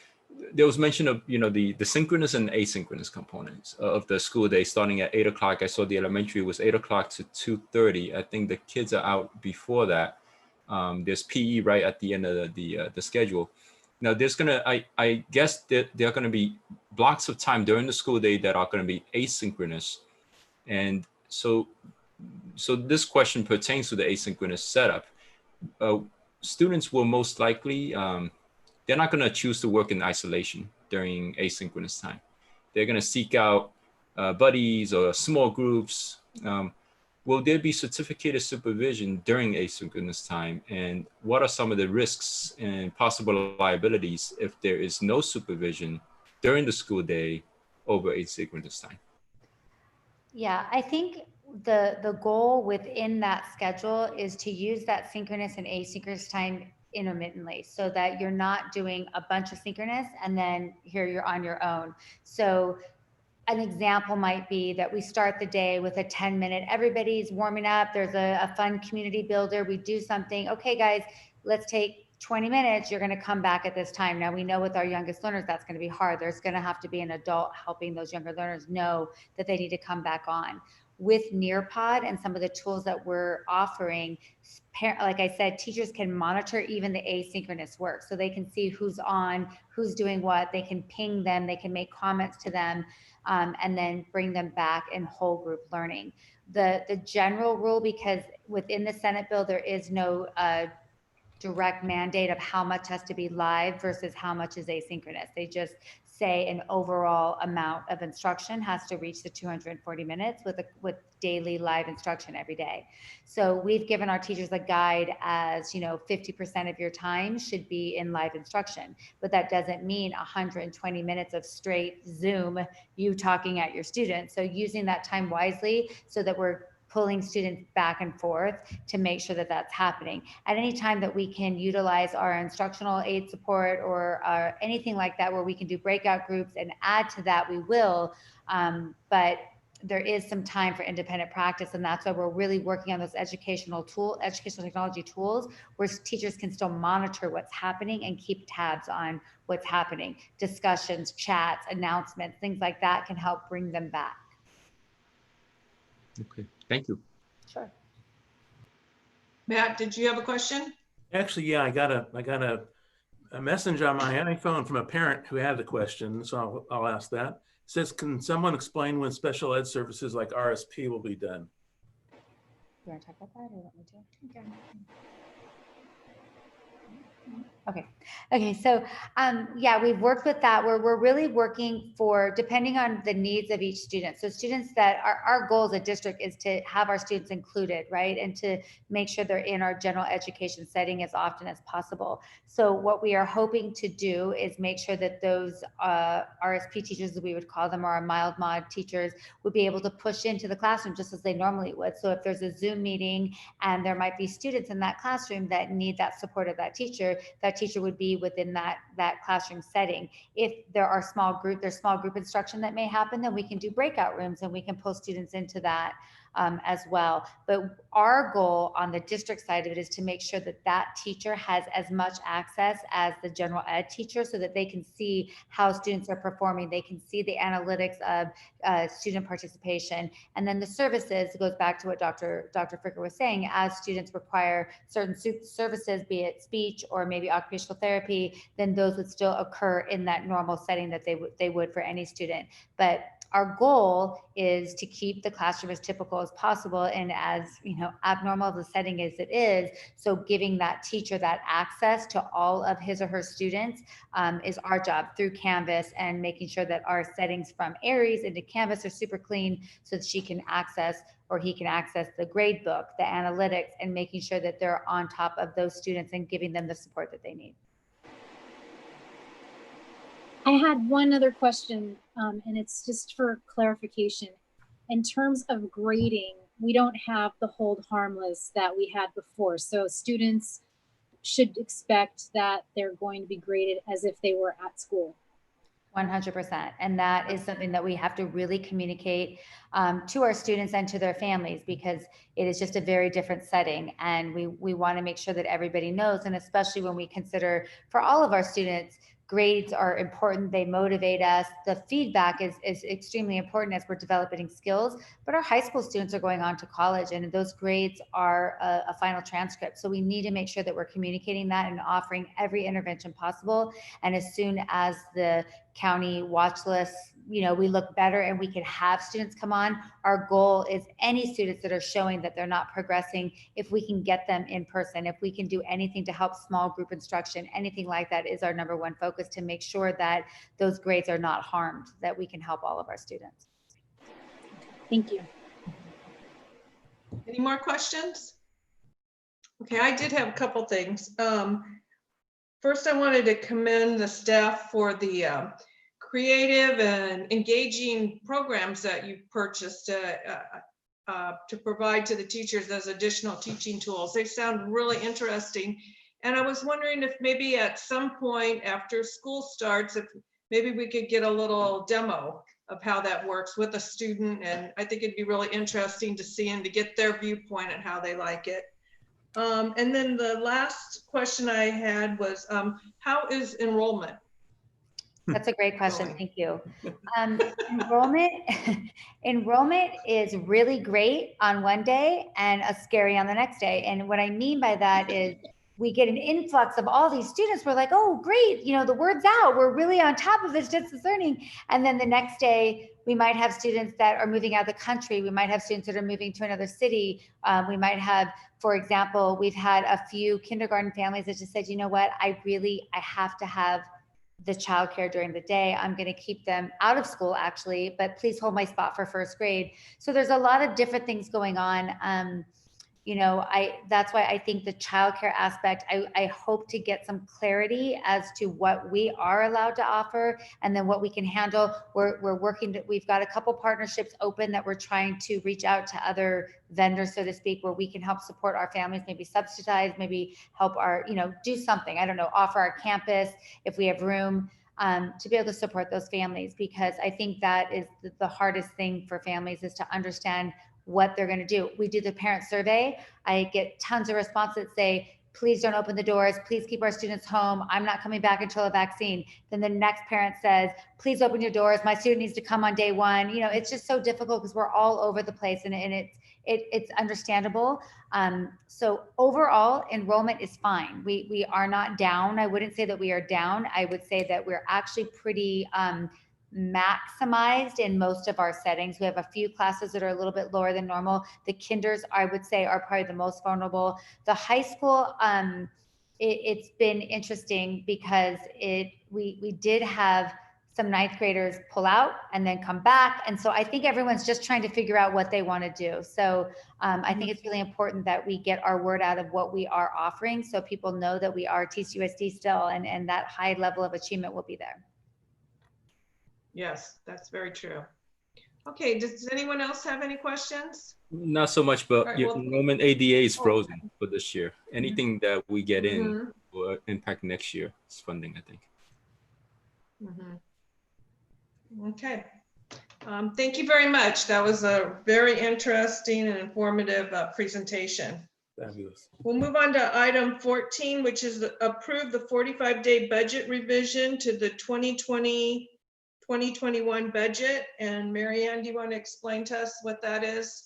there was mention of, the synchronous and asynchronous components of the school day starting at 8 o'clock. I saw the elementary was 8 o'clock to 2:30. I think the kids are out before that. There's PE right at the end of the schedule. Now there's I guess that there are going to be blocks of time during the school day that are going to be asynchronous. And so this question pertains to the asynchronous setup. Students will most likely, they're not going to choose to work in isolation during asynchronous time. They're going to seek out buddies or small groups. Will there be certificated supervision during asynchronous time? And what are some of the risks and possible liabilities if there is no supervision during the school day over asynchronous time? Yeah, I think the goal within that schedule is to use that synchronous and asynchronous time intermittently so that you're not doing a bunch of synchronous and then here you're on your own. So an example might be that we start the day with a 10-minute, everybody's warming up, there's a fun community builder, we do something, okay guys, let's take 20 minutes, you're gonna come back at this time. Now we know with our youngest learners, that's gonna be hard. There's gonna have to be an adult helping those younger learners know that they need to come back on. With Nearpod and some of the tools that we're offering, like I said, teachers can monitor even the asynchronous work. So they can see who's on, who's doing what, they can ping them, they can make comments to them, and then bring them back in whole group learning. The general rule, because within the Senate bill, there is no direct mandate of how much has to be live versus how much is asynchronous. They just say an overall amount of instruction has to reach the 240 minutes with daily live instruction every day. So we've given our teachers a guide as, 50% of your time should be in live instruction, but that doesn't mean 120 minutes of straight Zoom, you talking at your students. So using that time wisely so that we're pulling students back and forth to make sure that that's happening. At any time that we can utilize our instructional aid support or anything like that where we can do breakout groups and add to that, we will. But there is some time for independent practice, and that's why we're really working on those educational technology tools where teachers can still monitor what's happening and keep tabs on what's happening. Discussions, chats, announcements, things like that can help bring them back. Okay, thank you. Sure. Matt, did you have a question? Actually, yeah, I got a message on my iPhone from a parent who had the question, so I'll ask that. It says, can someone explain when special ed services like RSP will be done? You want to talk about that or want me to? Okay. So, yeah, we've worked with that where we're really working for, depending on the needs of each student. So students that our goal as a district is to have our students included, right? And to make sure they're in our general education setting as often as possible. So what we are hoping to do is make sure that those RSP teachers, as we would call them, or our mild mod teachers, would be able to push into the classroom just as they normally would. So if there's a Zoom meeting and there might be students in that classroom that need that support of that teacher teacher would be within that classroom setting. If there's small group instruction that may happen, then we can do breakout rooms and we can pull students into that as well. But our goal on the district side of it is to make sure that that teacher has as much access as the general ed teacher, so that they can see how students are performing. They can see the analytics of student participation. And then the services, goes back to what Dr. Fricker was saying, as students require certain services, be it speech or maybe occupational therapy, then those would still occur in that normal setting that they would for any student. But our goal is to keep the classroom as typical as possible and as, abnormal of the setting as it is. So giving that teacher that access to all of his or her students is our job through Canvas, and making sure that our settings from Aries into Canvas are super clean so that she can access, or he can access, the grade book, the analytics, and making sure that they're on top of those students and giving them the support that they need. I had one other question, and it's just for clarification. In terms of grading, we don't have the hold harmless that we had before. So students should expect that they're going to be graded as if they were at school. 100%. And that is something that we have to really communicate to our students and to their families, because it is just a very different setting. And we want to make sure that everybody knows, and especially when we consider for all of our students, grades are important. They motivate us. The feedback is extremely important as we're developing skills, but our high school students are going on to college, and those grades are a final transcript. So we need to make sure that we're communicating that and offering every intervention possible. And as soon as the county watch list, we look better and we can have students come on, our goal is any students that are showing that they're not progressing, if we can get them in person, if we can do anything to help small group instruction, anything like that is our number one focus, to make sure that those grades are not harmed, that we can help all of our students. Thank you. Any more questions? Okay, I did have a couple things. First, I wanted to commend the staff for the creative and engaging programs that you purchased to provide to the teachers as additional teaching tools. They sound really interesting. And I was wondering if maybe at some point after school starts, if maybe we could get a little demo of how that works with a student. And I think it'd be really interesting to see and to get their viewpoint on how they like it. And then the last question I had was, how is enrollment? That's a great question. Thank you. Enrollment is really great on one day and scary on the next day. And what I mean by that is we get an influx of all these students. We're like, oh, great. The word's out. We're really on top of this distance learning. And then the next day, we might have students that are moving out of the country. We might have students that are moving to another city. We might have, for example, we've had a few kindergarten families that just said, you know what, I have to have the childcare during the day. I'm going to keep them out of school, actually, but please hold my spot for first grade. So there's a lot of different things going on. That's why I think the childcare aspect, I hope to get some clarity as to what we are allowed to offer and then what we can handle. We've got a couple partnerships open that we're trying to reach out to other vendors, so to speak, where we can help support our families, maybe subsidize, maybe help our, do something, I don't know, offer our campus if we have room. To be able to support those families, because I think that is the hardest thing for families, is to understand what they're going to do. We do the parent survey. I get tons of responses that say, please don't open the doors. Please keep our students home. I'm not coming back until a vaccine. Then the next parent says, please open your doors. My student needs to come on day one. It's just so difficult because we're all over the place, and it's understandable. So overall, enrollment is fine. We are not down. I wouldn't say that we are down. I would say that we're actually pretty maximized in most of our settings. We have a few classes that are a little bit lower than normal. The kinders, I would say, are probably the most vulnerable. The high school, it's been interesting because we did have some ninth graders pull out and then come back. And so I think everyone's just trying to figure out what they want to do. So I think it's really important that we get our word out of what we are offering, so people know that we are TCUSD still, and that high level of achievement will be there. Yes, that's very true. Okay, does anyone else have any questions? Not so much, but All right, your well- enrollment ADA is Oh. frozen for this year. Anything that we get in Mhm. will impact next year's funding, I think. Okay. Thank you very much. That was a very interesting and informative presentation. Fabulous. We'll move on to item 14, which is approve the 45-day budget revision to the 2020-2021 budget. And Mary Ann, do you want to explain to us what that is?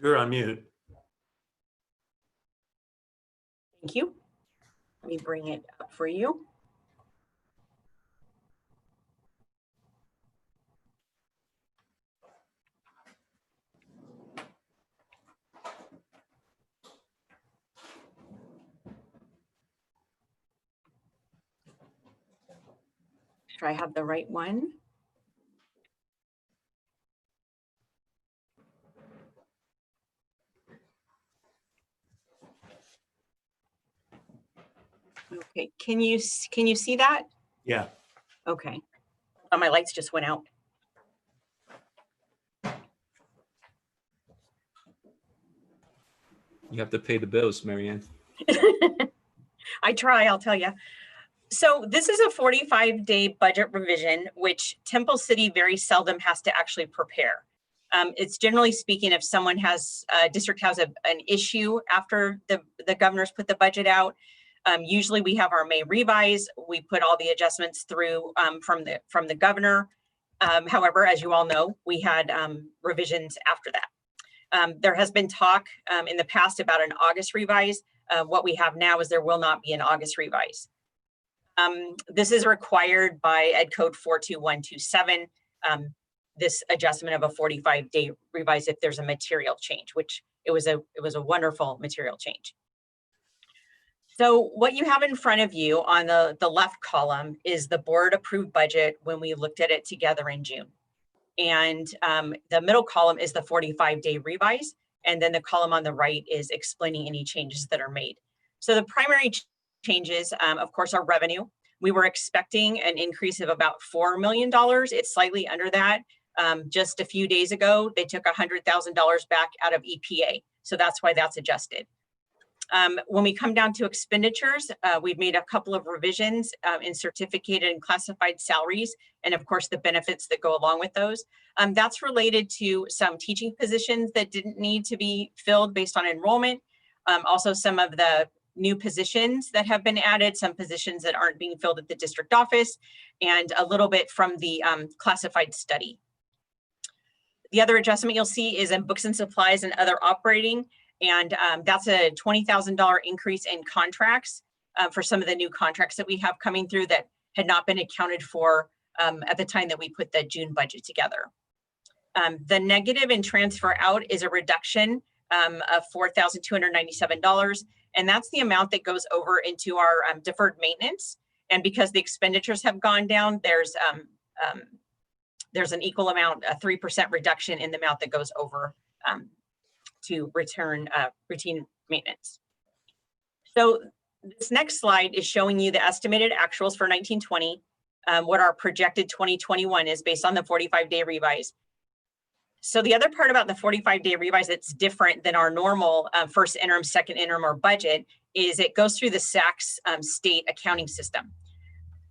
You're on mute. Thank you. Let me bring it up for you. Sure I have the right one. Okay, can you see that? Yeah. Okay. Oh, my lights just went out. You have to pay the bills, Marianne. I try, I'll tell you. So this is a 45-day budget revision, which Temple City very seldom has to actually prepare. It's generally speaking, if someone has, district has an issue after the governor's put the budget out, usually we have our May revise. We put all the adjustments through from the governor. However, as you all know, we had revisions after that. There has been talk in the past about an August revise. What we have now is there will not be an August revise. This is required by Ed Code 42127. This adjustment of a 45-day revise if there's a material change, which it was a wonderful material change. So what you have in front of you on the left column is the board approved budget when we looked at it together in June. And the middle column is the 45-day revise. And then the column on the right is explaining any changes that are made. So the primary changes, of course, are revenue. We were expecting an increase of about $4 million. It's slightly under that. Just a few days ago, they took $100,000 back out of EPA. So that's why that's adjusted. When we come down to expenditures, we've made a couple of revisions in certificated and classified salaries, and of course the benefits that go along with those. That's related to some teaching positions that didn't need to be filled based on enrollment. Also some of the new positions that have been added, some positions that aren't being filled at the district office, and a little bit from the classified study. The other adjustment you'll see is in books and supplies and other operating. And that's a $20,000 increase in contracts for some of the new contracts that we have coming through that had not been accounted for at the time that we put the June budget together. The negative in transfer out is a reduction of $4,297. And that's the amount that goes over into our deferred maintenance. And because the expenditures have gone down, there's an equal amount, a 3% reduction in the amount that goes over to return routine maintenance. So this next slide is showing you the estimated actuals for 1920, what our projected 2021 is based on the 45-day revise. So the other part about the 45-day revise that's different than our normal first interim, second interim, or budget is it goes through the SACS state accounting system.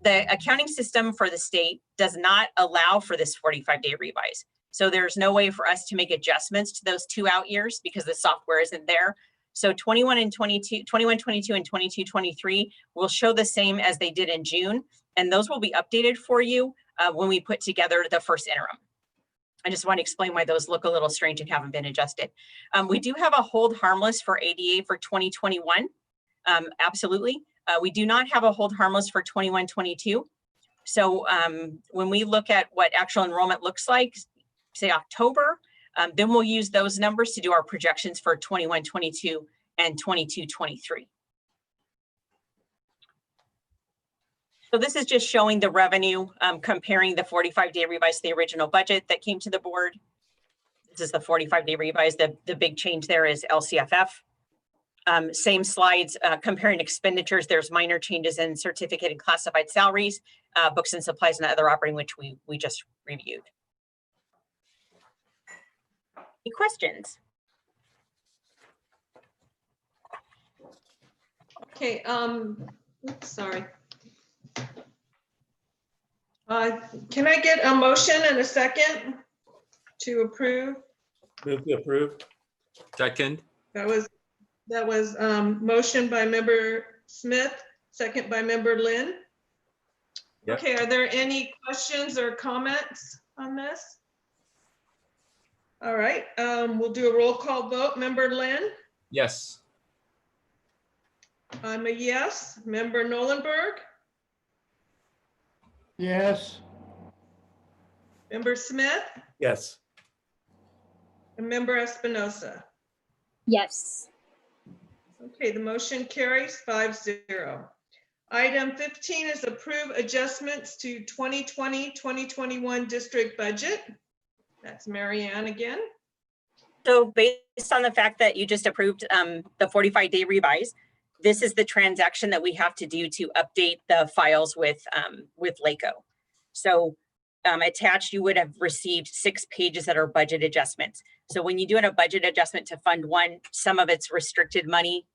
The accounting system for the state does not allow for this 45-day revise. So there's no way for us to make adjustments to those 2 out years because the software isn't there. So 21 and 22, 21, 22 and 22, 23 will show the same as they did in June. And those will be updated for you when we put together the first interim. I just want to explain why those look a little strange and haven't been adjusted. We do have a hold harmless for ADA for 2021. Absolutely. We do not have a hold harmless for 21, 22. So when we look at what actual enrollment looks like, say October, then we'll use those numbers to do our projections for 21, 22 and 22, 23. So this is just showing the revenue, comparing the 45-day revise to the original budget that came to the board. This is the 45-day revise. The big change there is LCFF. Same slides, comparing expenditures. There's minor changes in certificate and classified salaries, books and supplies, and other operating, which we just reviewed. Any questions? Okay, oops, sorry. Can I get a motion and a second to approve? Move to approve. Second. That was motion by member Smith, second by member Lynn. Yep. Okay, are there any questions or comments on this? All right, we'll do a roll call vote. Member Lynn? Yes. I'm a yes. Member Nolenberg? Yes. Member Smith? Yes. And member Espinosa? Yes. Okay, the motion carries 5-0. Item 15 is approve adjustments to 2020-2021 district budget. That's Mary Ann again. So based on the fact that you just approved the 45-day revise, this is the transaction that we have to do to update the files with LACO. So attached, you would have received 6 pages that are budget adjustments. So when you do a budget adjustment to Fund 1, some of it's restricted money,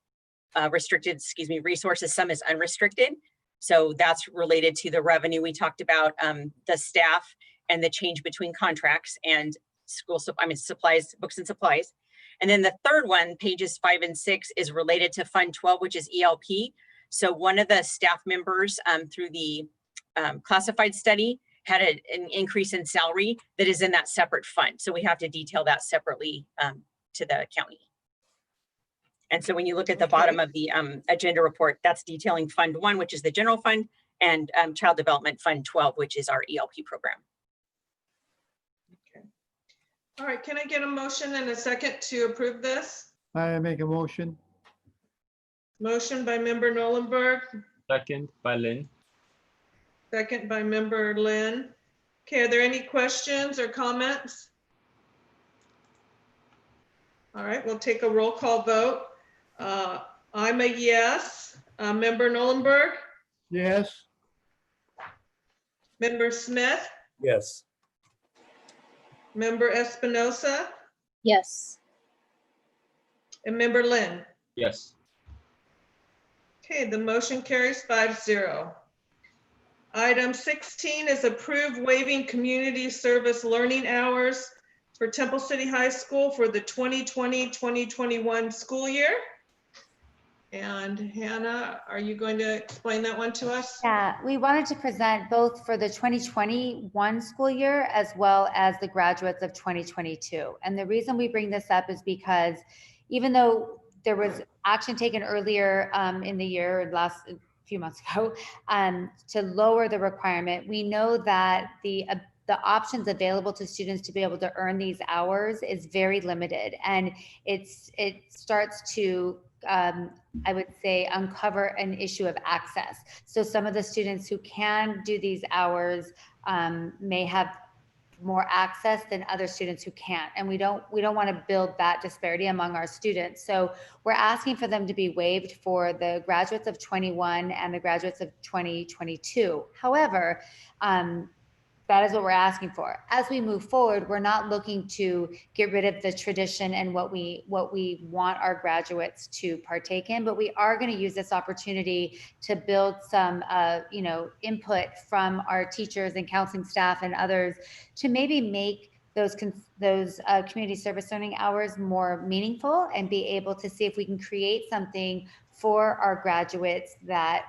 resources, some is unrestricted. So that's related to the revenue we talked about, the staff and the change between contracts and supplies, books and supplies. And then the third one, pages 5 and 6, is related to Fund 12, which is ELP. So one of the staff members through the classified study had an increase in salary that is in that separate fund. So we have to detail that separately to the county. And so when you look at the bottom of the agenda report, that's detailing Fund 1, which is the general fund, and Child Development Fund 12, which is our ELP program. All right, can I get a motion and a second to approve this? I make a motion. Motion by member Nolenberg, Second by Lynn. second by member Lynn. Okay, are there any questions or comments? All right, we'll take a roll call vote. I'm a yes. Member Nolenberg, Yes. member Smith, Yes. member Espinosa, Yes. and member Lynn. Yes. Okay, the motion carries 5-0. Item 16 is approve waiving community service learning hours for Temple City High School for the 2020-2021 school year. And Hannah, are you going to explain that one to us? Yeah, we wanted to present both for the 2021 school year as well as the graduates of 2022. And the reason we bring this up is because even though there was action taken earlier in the year, last few months ago, to lower the requirement, we know that the options available to students to be able to earn these hours is very limited. And it starts to I would say, uncover an issue of access. So some of the students who can do these hours may have more access than other students who can't. And we don't want to build that disparity among our students. So we're asking for them to be waived for the graduates of 21 and the graduates of 2022. However, that is what we're asking for. As we move forward, we're not looking to get rid of the tradition and what we want our graduates to partake in, but we are going to use this opportunity to build some input from our teachers and counseling staff and others to maybe make those community service learning hours more meaningful and be able to see if we can create something for our graduates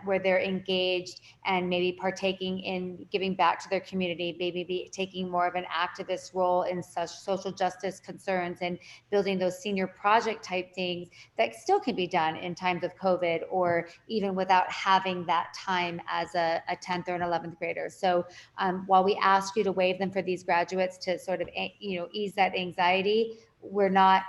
where they're engaged and maybe partaking in giving back to their community, maybe be taking more of an activist role in such social justice concerns and building those senior project type things that still can be done in times of COVID or even without having that time as a 10th or an 11th grader. So while we ask you to waive them for these graduates to sort of ease that anxiety, we're not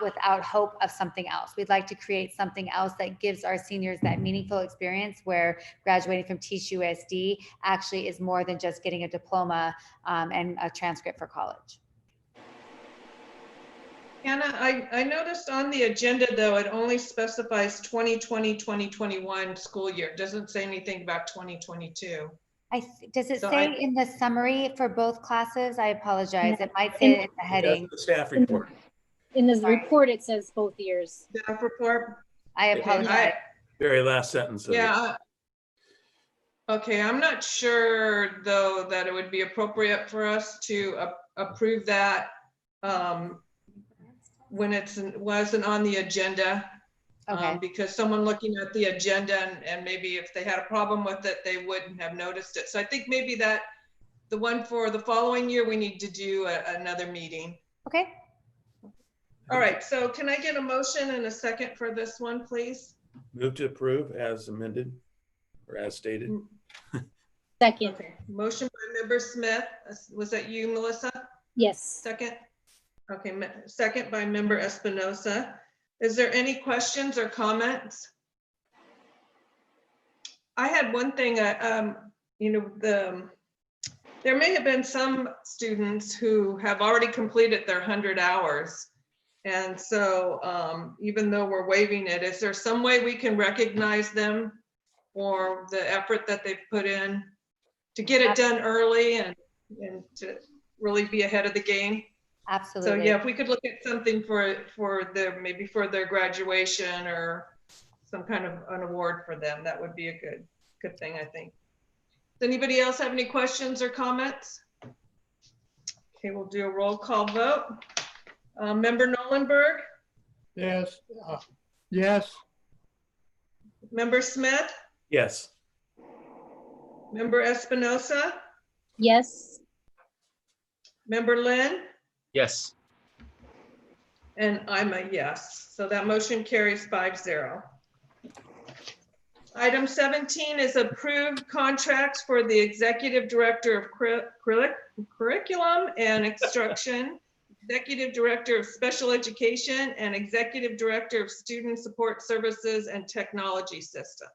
without hope of something else. We'd like to create something else that gives our seniors that meaningful experience where graduating from TCUSD actually is more than just getting a diploma and a transcript for college. Hannah, I noticed on the agenda, though, it only specifies 2020, 2021 school year. It doesn't say anything about 2022. Does it So say I- in the summary for both classes? I apologize. It might say it in the That's heading. the staff report. In the Sorry. report, it says both years. Staff report. I Okay, apologize. Very last sentence of it. Yeah. Okay, I'm not sure, though, that it would be appropriate for us to approve that when wasn't on the agenda. Okay. Because someone looking at the agenda and maybe if they had a problem with it, they wouldn't have noticed it. So I think maybe that the one for the following year, we need to do another meeting. Okay. All right, so can I get a motion and a second for this one, please? Move to approve as amended or as stated. Second. Okay, motion by member Smith. Was that you, Melissa? Yes. Second? Okay, second by member Espinosa. Is there any questions or comments? I had one thing, you know, there may have been some students who have already completed their 100 hours. And so even though we're waiving it, is there some way we can recognize them for the effort that they've put in to get it done early and to really be ahead of the game? Absolutely. So yeah, if we could look at something for their, maybe for their graduation or some kind of an award for them, that would be a good thing, I think. Does anybody else have any questions or comments? Okay, we'll do a roll call vote. Member Nolenberg? Yes. Yes. Member Smith? Yes. Member Espinosa? Yes. Member Lynn? Yes. And I'm a yes. So that motion carries 5-0. Item 17 is approved contracts for the Executive Director of Curriculum and Instruction, Executive Director of Special Education, and Executive Director of Student Support Services and Technology System.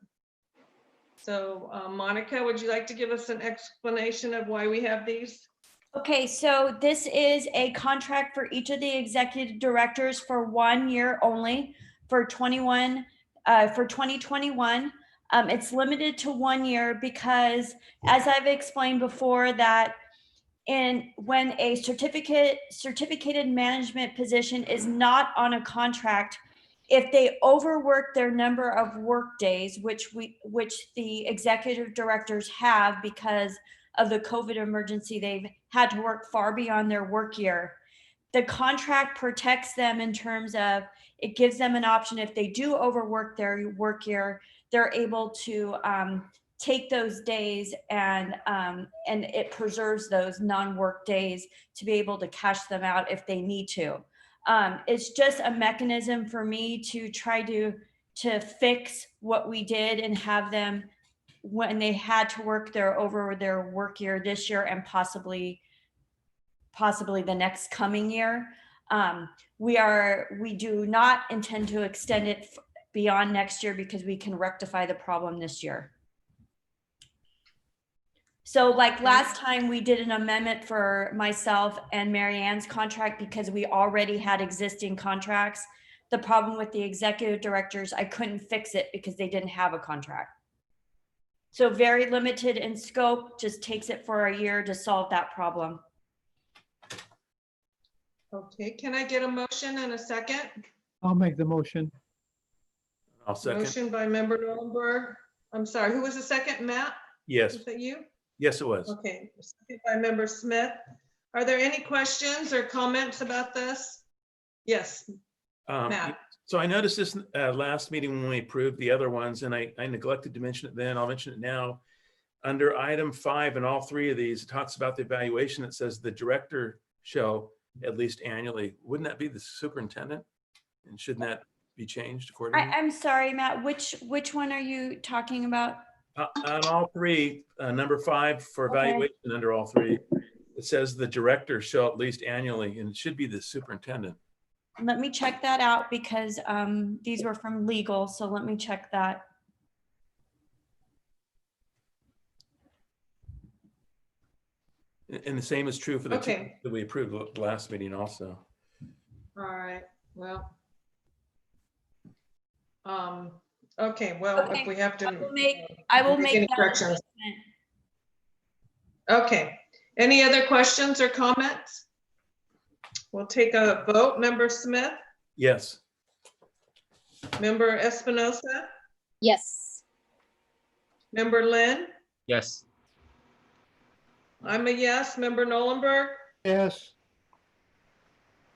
So Monica, would you like to give us an explanation of why we have these? Okay, so this is a contract for each of the executive directors for 1 year only for 2021. It's limited to 1 year because, as I've explained before, that when a certificated management position is not on a contract, if they overwork their number of work days, which the executive directors have because of the COVID emergency, they've had to work far beyond their work year. The contract protects them in terms of it gives them an option if they do overwork their work year, they're able to take those days and it preserves those non-work days to be able to cash them out if they need to. It's just a mechanism for me to try to fix what we did and have them when they had to work over their work year this year and possibly the next coming year. We do not intend to extend it beyond next year because we can rectify the problem this year. So like last time we did an amendment for myself and Mary Ann's contract because we already had existing contracts. The problem with the executive directors, I couldn't fix it because they didn't have a contract. So very limited in scope, just takes it for a year to solve that problem. Okay, can I get a motion and a second? I'll make the motion. I'll second. Motion by member Nolenberg. I'm sorry, who was the second, Matt? Yes. Was that you? Yes, it was. Okay, second by member Smith. Are there any questions or comments about this? Yes, Matt. So I noticed this last meeting when we approved the other ones, and I neglected to mention it then. I'll mention it now. Under item 5 in all 3 of these, it talks about the evaluation. It says the director shall at least annually. Wouldn't that be the superintendent? And shouldn't that be changed accordingly? I'm sorry, Matt, which one are you talking about? On all 3, number 5 for evaluation under all 3, it says the director shall at least annually, and it should be the superintendent. Let me check that out because these were from legal, so let me check that. And the same is true for the 2 Okay. that we approved the last meeting also. All right, well. Okay, well, if we have to. I will make make any that corrections. adjustment. Okay, any other questions or comments? We'll take a vote. Member Smith, Yes. Member Espinosa, Yes. Member Lynn, Yes. I'm a yes. Member Nolenberg, Yes.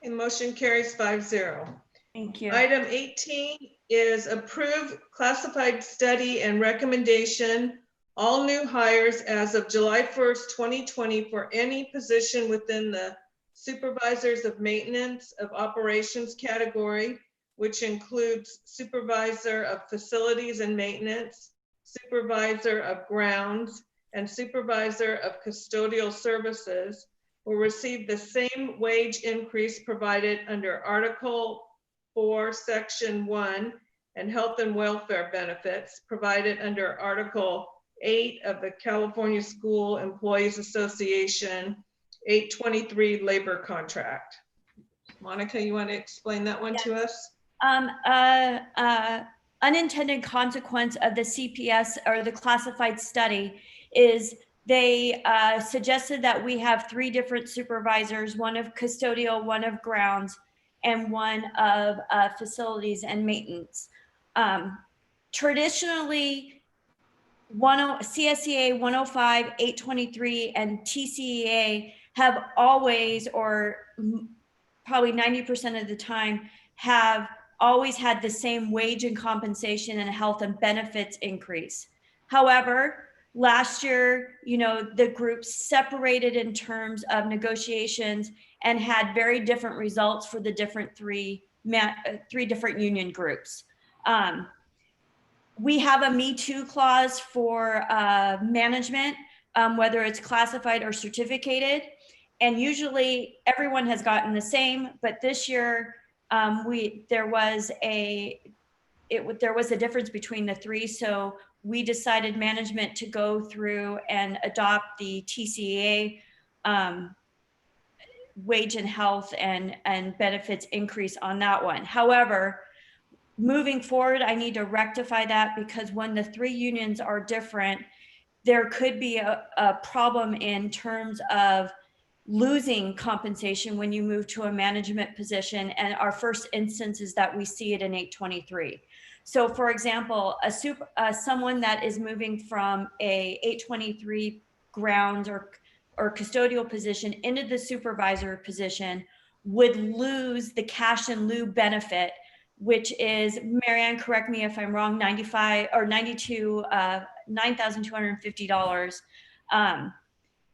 and motion carries 5-0. Thank you. Item 18 is approve classified study and recommendation, all new hires as of July 1st, 2020 for any position within the supervisors of maintenance of operations category, which includes supervisor of facilities and maintenance, supervisor of grounds, and supervisor of custodial services, will receive the same wage increase provided under Article 4, Section 1, and health and welfare benefits provided under Article 8 of the California School Employees Association 823 labor contract. Monica, you want to explain that one to us? Unintended consequence of the CPS or the classified study is they suggested that we have 3 different supervisors, one of custodial, one of grounds, and one of facilities and maintenance. Traditionally, CSEA 105, 823, and TCEA have always, or probably 90% of the time, have always had the same wage and compensation and health and benefits increase. However, last year, the groups separated in terms of negotiations and had very different results for the different three different union groups. We have a Me Too clause for management, whether it's classified or certificated. And usually everyone has gotten the same, but this year there was a difference between the 3. So we decided management to go through and adopt the TCEA wage and health and benefits increase on that one. However, moving forward, I need to rectify that because when the 3 unions are different, there could be a problem in terms of losing compensation when you move to a management position. And our first instance is that we see it in 823. So for example, someone that is moving from a 823 grounds or custodial position into the supervisor position would lose the cash in lieu benefit, which is, Marianne, correct me if I'm wrong, $9,250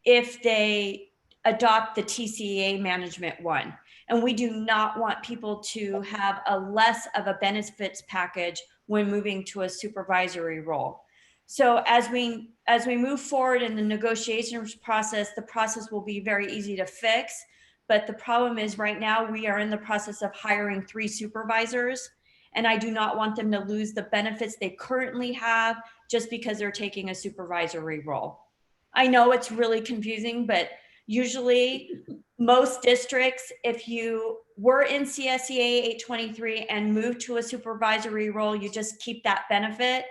if they adopt the TCEA management one. And we do not want people to have a less of a benefits package when moving to a supervisory role. So as we move forward in the negotiations process, the process will be very easy to fix. But the problem is right now we are in the process of hiring 3 supervisors, and I do not want them to lose the benefits they currently have just because they're taking a supervisory role. I know it's really confusing, but usually most districts, if you were in CSEA 823 and moved to a supervisory role, you just keep that benefit.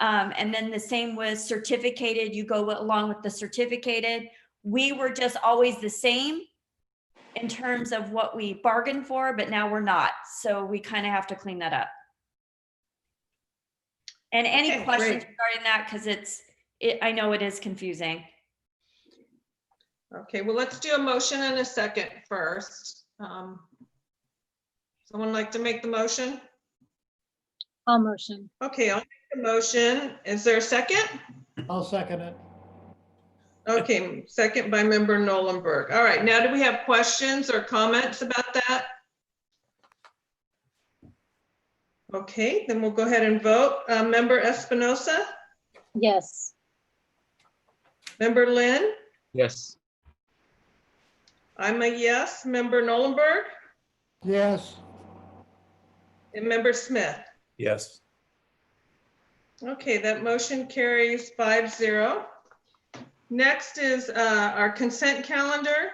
And then the same with certificated, you go along with the certificated. We were just always the same in terms of what we bargained for, but now we're not. So we kind of have to clean that up. And any questions regarding that, because I know it is confusing. Okay, well, let's do a motion and a second first. Someone like to make the motion? I'll motion. Okay, I'll make the motion. Is there a second? I'll second it. Okay, second by member Nolenberg. All right, now do we have questions or comments about that? Okay, then we'll go ahead and vote. Member Espinosa? Yes. Member Lynn? Yes. I'm a yes. Member Nolenberg? Yes. And member Smith? Yes. Okay, that motion carries 5-0. Next is our consent calendar.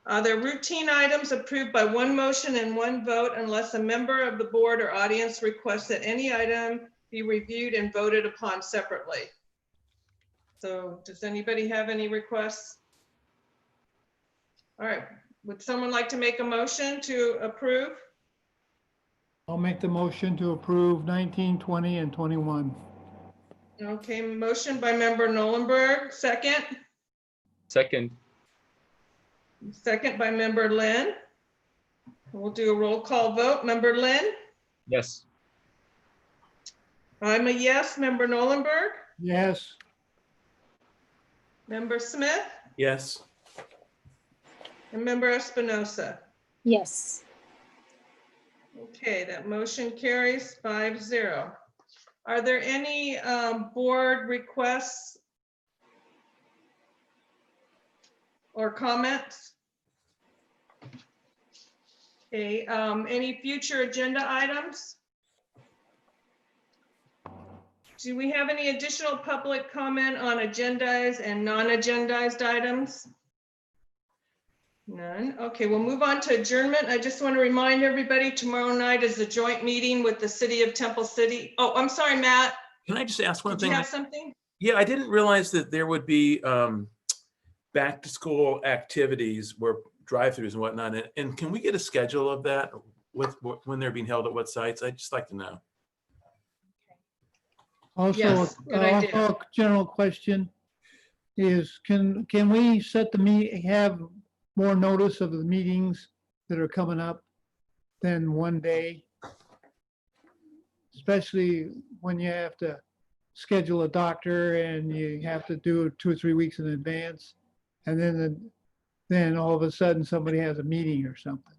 They're routine items approved by one motion and one vote unless a member of the board or audience requests that any item be reviewed and voted upon separately. So does anybody have any requests? All right, would someone like to make a motion to approve? I'll make the motion to approve 19, 20, and 21. Okay, motion by member Nolenberg, second. Second. Second by member Lynn. We'll do a roll call vote. Member Lynn? Yes. I'm a yes. Member Nolenberg? Yes. Member Smith? Yes. And member Espinosa? Yes. Okay, that motion carries 5-0. Are there any board requests or comments? Okay, any future agenda items? Do we have any additional public comment on agendized and non-agendized items? None. Okay, we'll move on to adjournment. I just want to remind everybody tomorrow night is the joint meeting with the city of Temple City. Oh, I'm sorry, Matt. Can I just ask one Did thing? you have something? Yeah, I didn't realize that there would be back to school activities where drive-throughs and whatnot. And can we get a schedule of that with when they're being held at what sites? I'd just like to know. Also, Yes, good idea. also a general question is, can we set have more notice of the meetings that are coming up than one day? Especially when you have to schedule a doctor and you have to do it 2 or 3 weeks in advance. And then all of a sudden somebody has a meeting or something.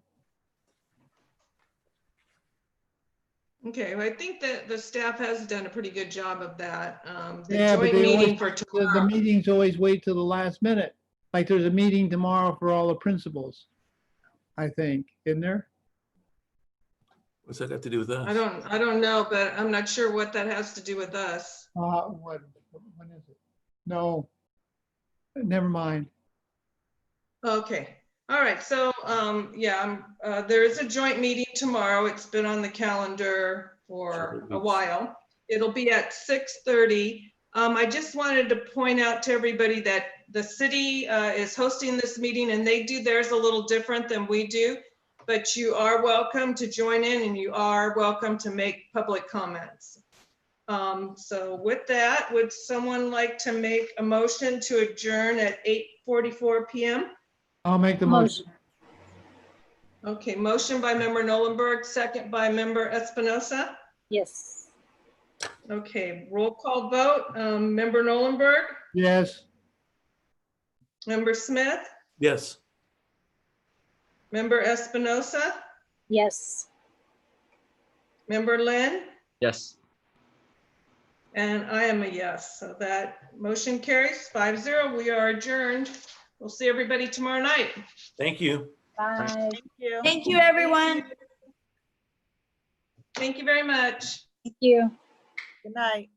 Okay, well, I think that the staff has done a pretty good job of that. The Yeah, but joint they meeting always, for the tomorrow. meetings always wait till the last minute. Like there's a meeting tomorrow for all the principals, I think, isn't there? What's that got to do with us? I don't know, but I'm not sure what that has to do with us. When is it? No, never mind. Okay, all right, so, yeah, there is a joint meeting tomorrow. It's been on the calendar for a while. It'll be at 6:30. I just wanted to point out to everybody that the city is hosting this meeting and they do theirs a little different than we do, but you are welcome to join in and you are welcome to make public comments. So with that, would someone like to make a motion to adjourn at 8:44 p.m.? I'll make the motion. Okay, motion by member Nolenberg, second by member Espinosa. Yes. Okay, roll call vote. Member Nolenberg, Yes. member Smith, Yes. member Espinosa, Yes. member Lynn, Yes. and I am a yes. So that motion carries 5-0. We are adjourned. We'll see everybody tomorrow night. Thank you. Bye. Thank you. Thank you, everyone. Thank you very much. Thank you. Good night.